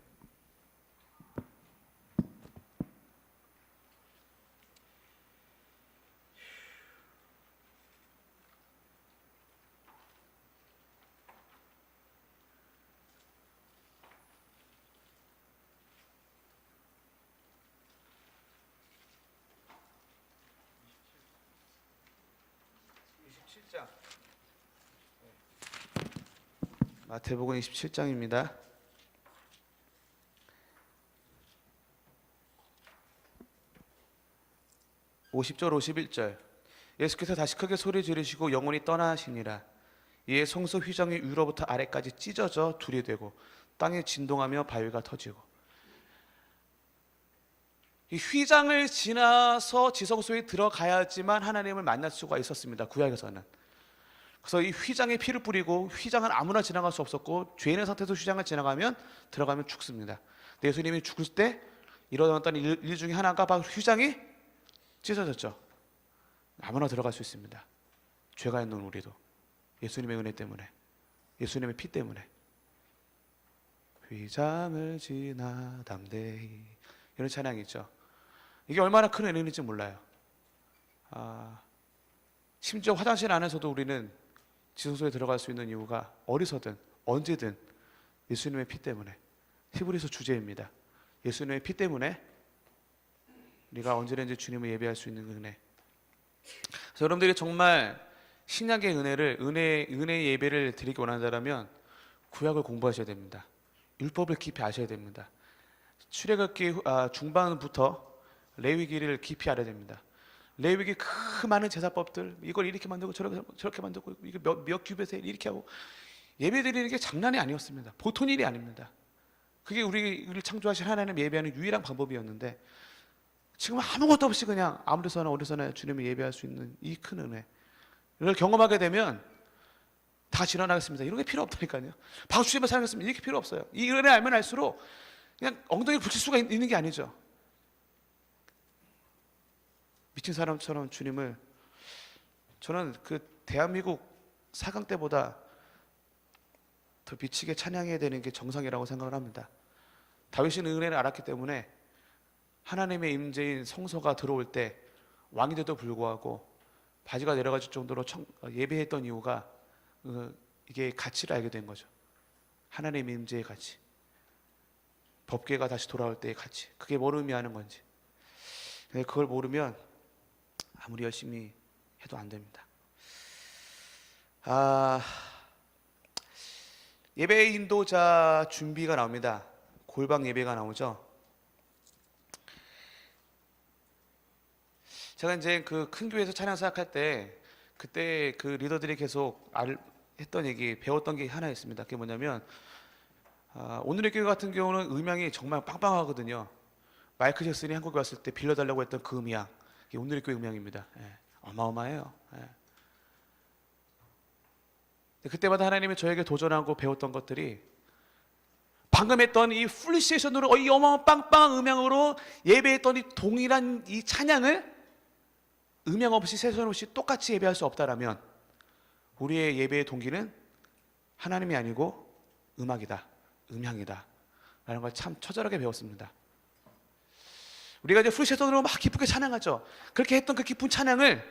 마태복음 27장입니다. (50절) 51절. 예수께서 다시 크게 소리 지르시고 영원히 떠나시니라. 이에 성소 휘장이 위로부터 아래까지 찢어져 둘이 되고 땅에 진동하며 바위가 터지고. 이 휘장을 지나서 지성소에 들어가야지만 하나님을 만날 수가 있었습니다. 구약에서는. 그래서 이 휘장에 피를 뿌리고, 휘장은 아무나 지나갈 수 없었고, 죄인의 상태에서 휘장을 들어가면 죽습니다. 근데 예수님이 죽을 때 일어났던 일 중에 하나가 바로 휘장이 찢어졌죠. 아무나 들어갈 수 있습니다. 죄가 있는 우리도 예수님의 은혜 때문에. 예수님의 피 때문에. 휘장을 지나 담대히, 이런 찬양이 있죠. 이게 얼마나 큰 은혜인지 몰라요. 심지어 화장실 안에서도 우리는 지성소에 들어갈 수 있는 이유가 어디서든 언제든 예수님의 피 때문에. 히브리서 주제입니다. 예수님의 피 때문에 우리가 언제든지 주님을 예배할 수 있는 은혜. 그래서 여러분들이 정말 신약의 은혜의 예배를 드리기 원한다면 구약을 공부하셔야 됩니다. 율법을 깊이 아셔야 됩니다. 출애굽기 중반부터 레위기를 깊이 알아야 됩니다. 레위기 그 많은 제사법들, 이걸 이렇게 만들고 저렇게 만들고, 이거 몇 규빗에 이렇게 하고, 예배 드리는 게 장난이 아니었습니다. 보통 일이 아닙니다. 그게 우리를 창조하신 하나님 예배하는 유일한 방법이었는데, 지금 아무것도 없이 그냥 아무데서나 어디서나 주님을 예배할 수 있는 이 큰 은혜를 경험하게 되면 다 지나가겠습니다. 이런 게 필요 없다니까요. 박수 치며 살겠습니다. 이렇게 필요 없어요. 이 은혜 알면 알수록 그냥 엉덩이 붙일 수가 있는 게 아니죠. 미친 사람처럼 주님을, 저는 그 대한민국 4강 때보다 더 미치게 찬양해야 되는 게 정상이라고 생각을 합니다. 다윗은 은혜를 알았기 때문에 하나님의 임재인 성소가 들어올 때 왕인데도 불구하고 바지가 내려갈 정도로 예배했던 이유가 이게 가치를 알게 된 거죠. 하나님의 임재의 가치, 법궤가 다시 돌아올 때의 가치, 그게 뭘 의미하는 건지. 그걸 모르면 아무리 열심히 해도 안 됩니다. 예배 인도자 준비가 나옵니다. 골방 예배가 나오죠. 제가 이제 그 큰 교회에서 찬양 사역할 때, 그때 그 리더들이 계속 했던 얘기, 배웠던 게 하나 있습니다. 그게 뭐냐면, 오늘의 교회 같은 경우는 음향이 정말 빵빵하거든요. 마이클 잭슨이 한국에 왔을 때 빌려달라고 했던 그 음향, 이게 오늘의 교회 음향입니다. 어마어마해요. 그때마다 하나님이 저에게 도전하고 배웠던 것들이, 방금 했던 이 풀리시에이션으로, 이 어마어마한 빵빵한 음향으로 예배했던 이 동일한 이 찬양을 음향 없이 세선 없이 똑같이 예배할 수 없다라면 우리의 예배의 동기는 하나님이 아니고 음악이다, 음향이다 라는 걸 참 처절하게 배웠습니다. 우리가 이제 풀세션으로 막 기쁘게 찬양하죠. 그렇게 했던 그 기쁜 찬양을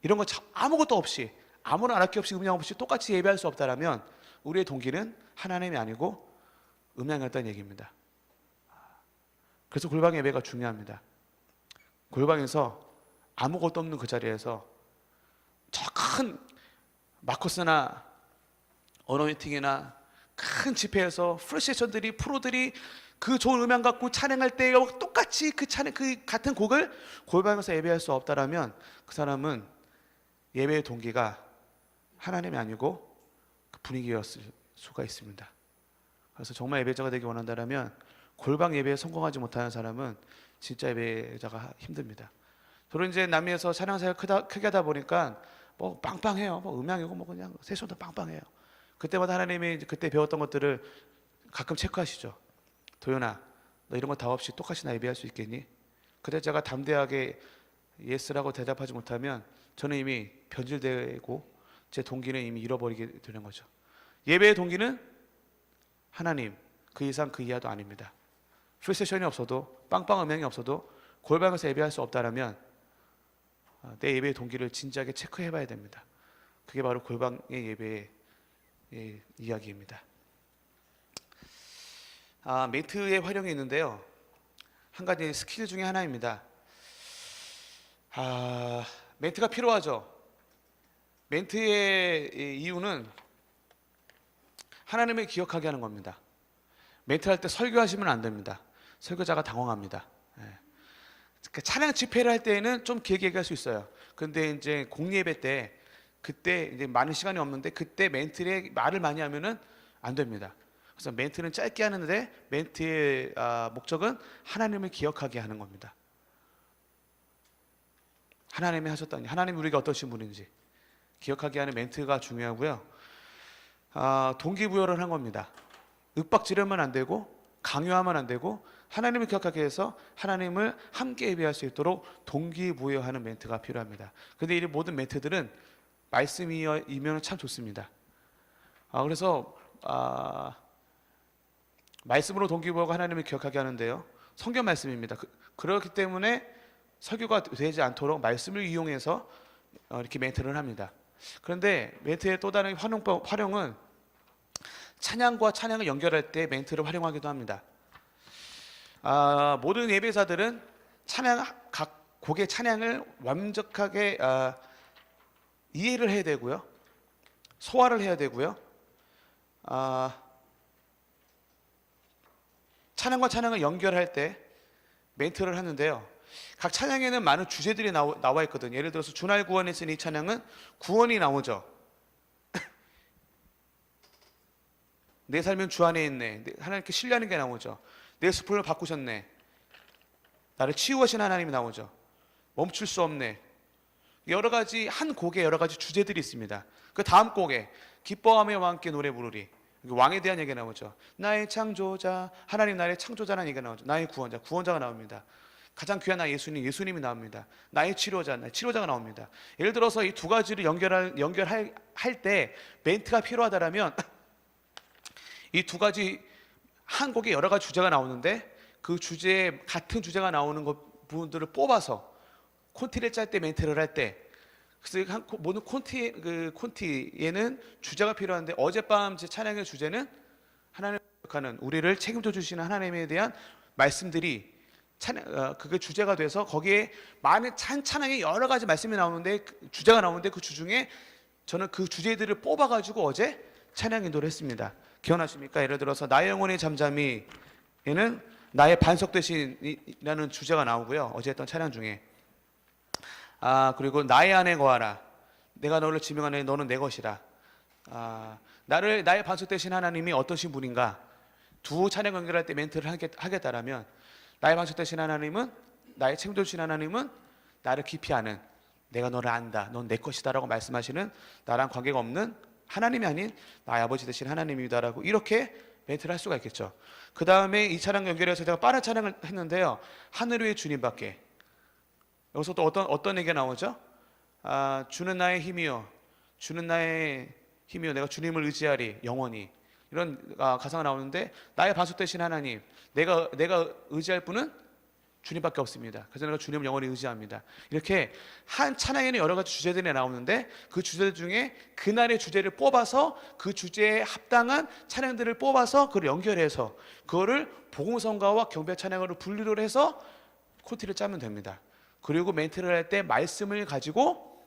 이런 거 아무것도 없이, 아무런 알았기 없이, 음향 없이 똑같이 예배할 수 없다라면 우리의 동기는 하나님이 아니고 음향이었다는 얘기입니다. 그래서 골방 예배가 중요합니다. 골방에서 아무것도 없는 그 자리에서 저 큰 마커스나 어노인팅이나 큰 집회에서 프로세션들이, 프로들이 그 좋은 음향 갖고 찬양할 때 똑같이 그 같은 곡을 골방에서 예배할 수 없다라면 그 사람은 예배의 동기가 하나님이 아니고 그 분위기였을 수가 있습니다. 그래서 정말 예배자가 되기 원한다면 골방 예배에 성공하지 못하는 사람은 진짜 예배자가 힘듭니다. 저는 이제 남미에서 찬양사가 크게 하다 보니까 뭐 빵빵해요. 뭐 음향이고 뭐 그냥 세션도 빵빵해요. 그때마다 하나님이 그때 배웠던 것들을 가끔 체크하시죠. 도연아, 너 이런 거 다 없이 똑같이 나 예배할 수 있겠니? 그때 제가 담대하게 예스라고 대답하지 못하면 저는 이미 변질되고 제 동기는 이미 잃어버리게 되는 거죠. 예배의 동기는 하나님, 그 이상 그 이하도 아닙니다. 풀세션이 없어도, 빵빵 음향이 없어도 골방에서 예배할 수 없다라면 내 예배의 동기를 진지하게 체크해 봐야 됩니다. 그게 바로 골방의 예배의 이야기입니다. 멘트의 활용이 있는데요. 한 가지 스킬 중에 하나입니다. 멘트가 필요하죠. 멘트의 이유는 하나님을 기억하게 하는 겁니다. 멘트할 때 설교하시면 안 됩니다. 설교자가 당황합니다. 찬양 집회를 할 때에는 좀 길게 얘기할 수 있어요. 근데 이제 공예배 때, 그때 이제 많은 시간이 없는데 그때 멘트에 말을 많이 하면은 안 됩니다. 그래서 멘트는 짧게 하는데 멘트의 목적은 하나님을 기억하게 하는 겁니다. 하나님이 하셨다니, 하나님 우리가 어떠신 분인지 기억하게 하는 멘트가 중요하고요. 동기부여를 한 겁니다. 윽박지르면 안 되고 강요하면 안 되고 하나님을 기억하게 해서 하나님을 함께 예배할 수 있도록 동기부여하는 멘트가 필요합니다. 그런데 이 모든 멘트들은 말씀이면 참 좋습니다. 그래서 말씀으로 동기부여하고 하나님을 기억하게 하는데요. 성경 말씀입니다. 그렇기 때문에 설교가 되지 않도록 말씀을 이용해서 이렇게 멘트를 합니다. 그런데 멘트의 또 다른 활용은 찬양과 찬양을 연결할 때 멘트를 활용하기도 합니다. 모든 예배자들은 각 곡의 찬양을 완벽하게 이해를 해야 되고요, 소화를 해야 되고요, 찬양과 찬양을 연결할 때 멘트를 하는데요. 각 찬양에는 많은 주제들이 나와 있거든요. 예를 들어서 주날 구원에 쓴 이 찬양은 구원이 나오죠. 내 삶은 주 안에 있네. 하나님께 신뢰하는 게 나오죠. 내 수풀을 바꾸셨네. 나를 치유하신 하나님이 나오죠. 멈출 수 없네. 여러 가지, 한 곡에 여러 가지 주제들이 있습니다. 그 다음 곡에 기뻐하며 왕께 노래 부르리, 왕에 대한 얘기가 나오죠. 나의 창조자, 하나님 나의 창조자라는 얘기가 나오죠. 나의 구원자, 구원자가 나옵니다. 가장 귀한 나 예수님이 나옵니다. 나의 치료자가 나옵니다. 예를 들어서 이 두 가지를 연결할 때 멘트가 필요하다라면 이 두 가지, 한 곡에 여러 가지 주제가 나오는데 그 주제에 같은 주제가 나오는 부분들을 뽑아서 콘티를 짤 때, 멘트를 할 때, 그래서 모든 콘티에는 주제가 필요한데, 어젯밤 제 찬양의 주제는 하나님을 기억하는, 우리를 책임져 주시는 하나님에 대한 말씀들이 그게 주제가 돼서 거기에 많은 찬양의 여러 가지 말씀이 나오는데, 주제가 나오는데 그 주중에 저는 그 주제들을 뽑아가지고 어제 찬양 인도를 했습니다. 기억나십니까? 예를 들어서 나의 영혼의 잠잠이에는 나의 반석 되신이라는 주제가 나오고요, 어제 했던 찬양 중에. 그리고 나의 안에 거하라, 내가 너를 지명하네, 너는 내 것이라. 나의 반석 되신 하나님이 어떠신 분인가, 두 찬양 연결할 때 멘트를 하겠다라면, 나의 반석 되신 하나님은, 나의 책임져 주신 하나님은 나를 깊이 아는, 내가 너를 안다, 넌 내 것이다 라고 말씀하시는, 나랑 관계가 없는 하나님이 아닌 나의 아버지 되신 하나님이다라고, 이렇게 멘트를 할 수가 있겠죠. 그 다음에 이 찬양 연결해서 제가 빠른 찬양을 했는데요, 하늘 위의 주님밖에. 여기서 또 어떤 얘기가 나오죠? 주는 나의 힘이요, 주는 나의 힘이요, 내가 주님을 의지하리 영원히, 이런 가사가 나오는데, 나의 반석 되신 하나님, 내가 의지할 분은 주님밖에 없습니다. 그래서 내가 주님을 영원히 의지합니다. 이렇게 한 찬양에는 여러 가지 주제들이 나오는데, 그 주제들 중에 그날의 주제를 뽑아서 그 주제에 합당한 찬양들을 뽑아서 그걸 연결해서 그거를 복음성가와 경배 찬양으로 분류를 해서 콘티를 짜면 됩니다. 그리고 멘트를 할 때 말씀을 가지고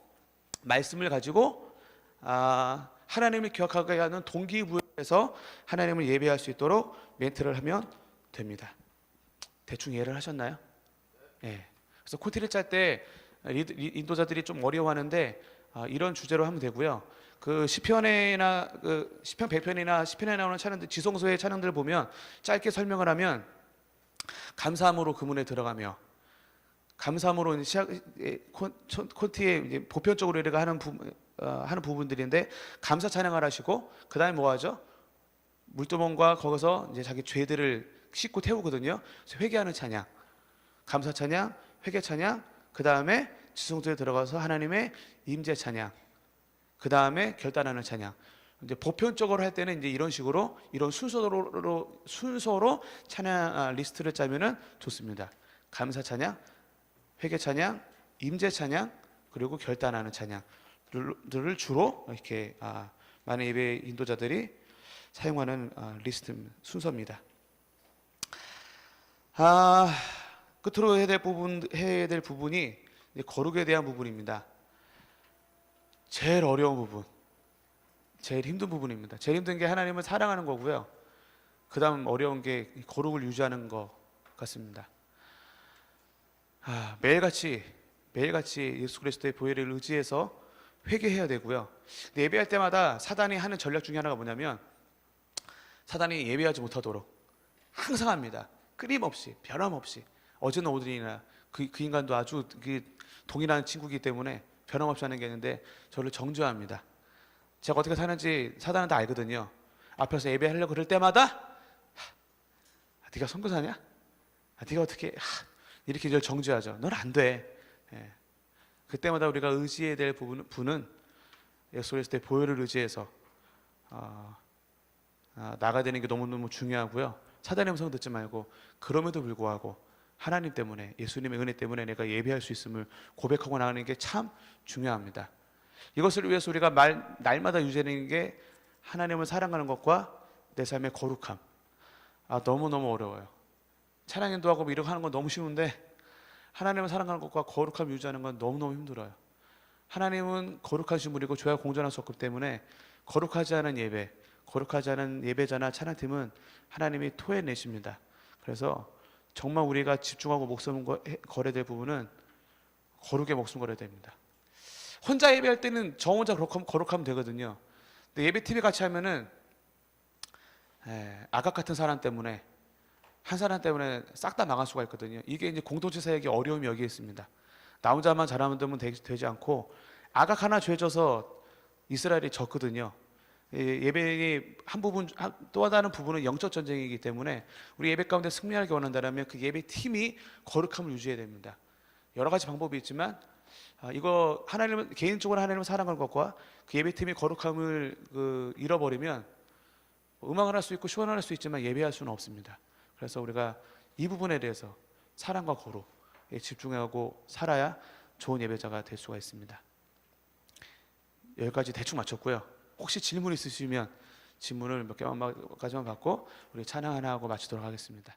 하나님을 기억하게 하는 동기부여해서 하나님을 예배할 수 있도록 멘트를 하면 됩니다. 대충 이해를 하셨나요? 예. 그래서 콘티를 짤 때 인도자들이 좀 어려워하는데, 이런 주제로 하면 되고요. 그 시편이나 시편 100편이나 시편에 나오는 찬양들, 지성소의 찬양들을 보면 짧게 설명을 하면 감사함으로 그 문에 들어가며, 감사함으로 콘티에 보편적으로 우리가 하는 부분들인데, 감사 찬양을 하시고 그 다음에 뭐 하죠? 물두멍과 거기서 이제 자기 죄들을 씻고 태우거든요. 그래서 회개하는 찬양, 감사 찬양, 회개 찬양, 그 다음에 지성소에 들어가서 하나님의 임재 찬양, 그 다음에 결단하는 찬양. 이제 보편적으로 할 때는 이제 이런 식으로, 이런 순서로 찬양 리스트를 짜면은 좋습니다. 감사 찬양, 회개 찬양, 임재 찬양, 그리고 결단하는 찬양들을 주로 이렇게 많은 예배 인도자들이 사용하는 리스트 순서입니다. 끝으로 해야 될 부분이 이제 거룩에 대한 부분입니다. 제일 어려운 부분, 제일 힘든 부분입니다. 제일 힘든 게 하나님을 사랑하는 거고요. 그 다음 어려운 게 거룩을 유지하는 것 같습니다. 매일같이 예수 그리스도의 보혈을 의지해서 회개해야 되고요. 근데 예배할 때마다 사단이 하는 전략 중에 하나가 뭐냐면, 사단이 예배하지 못하도록 항상 합니다. 끊임없이, 변함없이. 어제나 오늘이나 그 인간도 아주 동일한 친구이기 때문에 변함없이 하는 게 있는데, 저를 정죄합니다. 제가 어떻게 사는지 사단은 다 알거든요. 앞에서 예배하려고 그럴 때마다 네가 선교사냐? 네가 어떻게 이렇게 저를 정죄하죠. 넌 안 돼. 예. 그때마다 우리가 의지해야 될 분은 예수 그리스도의 보혈을 의지해서 나가야 되는 게 너무너무 중요하고요. 사단의 음성 듣지 말고 그럼에도 불구하고 하나님 때문에 예수님의 은혜 때문에 내가 예배할 수 있음을 고백하고 나가는 게 참 중요합니다. 이것을 위해서 우리가 날마다 유지하는 게 하나님을 사랑하는 것과 내 삶의 거룩함. 너무너무 어려워요. 찬양 인도하고 뭐 이렇게 하는 건 너무 쉬운데 하나님을 사랑하는 것과 거룩함 유지하는 건 너무너무 힘들어요. 하나님은 거룩하신 분이고 죄와 공존할 수 없기 때문에 거룩하지 않은 예배, 거룩하지 않은 예배자나 찬양팀은 하나님이 토해내십니다. 그래서 정말 우리가 집중하고 목숨 걸어야 될 부분은 거룩에 목숨 걸어야 됩니다. 혼자 예배할 때는 저 혼자 거룩하면 되거든요. 근데 예배 TV 같이 하면은 아각 같은 사람 때문에 한 사람 때문에 싹 다 망할 수가 있거든요. 이게 이제 공동체 사역의 어려움이 여기에 있습니다. 나 혼자만 잘하면 되지 않고 아각 하나 죄져서 이스라엘이 졌거든요. 예배의 한 부분, 또 다른 부분은 영적 전쟁이기 때문에 우리 예배 가운데 승리하기 원한다면 그 예배 팀이 거룩함을 유지해야 됩니다. 여러 가지 방법이 있지만 이거 하나님은 개인적으로 하나님을 사랑하는 것과 그 예배 팀이 거룩함을 잃어버리면 음악을 할 수 있고 시원할 수 있지만 예배할 수는 없습니다. 그래서 우리가 이 부분에 대해서 사랑과 거룩에 집중하고 살아야 좋은 예배자가 될 수가 있습니다. 여기까지 대충 마쳤고요. 혹시 질문 있으시면 질문을 몇 개만 가지만 받고 우리 찬양 하나 하고 마치도록 하겠습니다.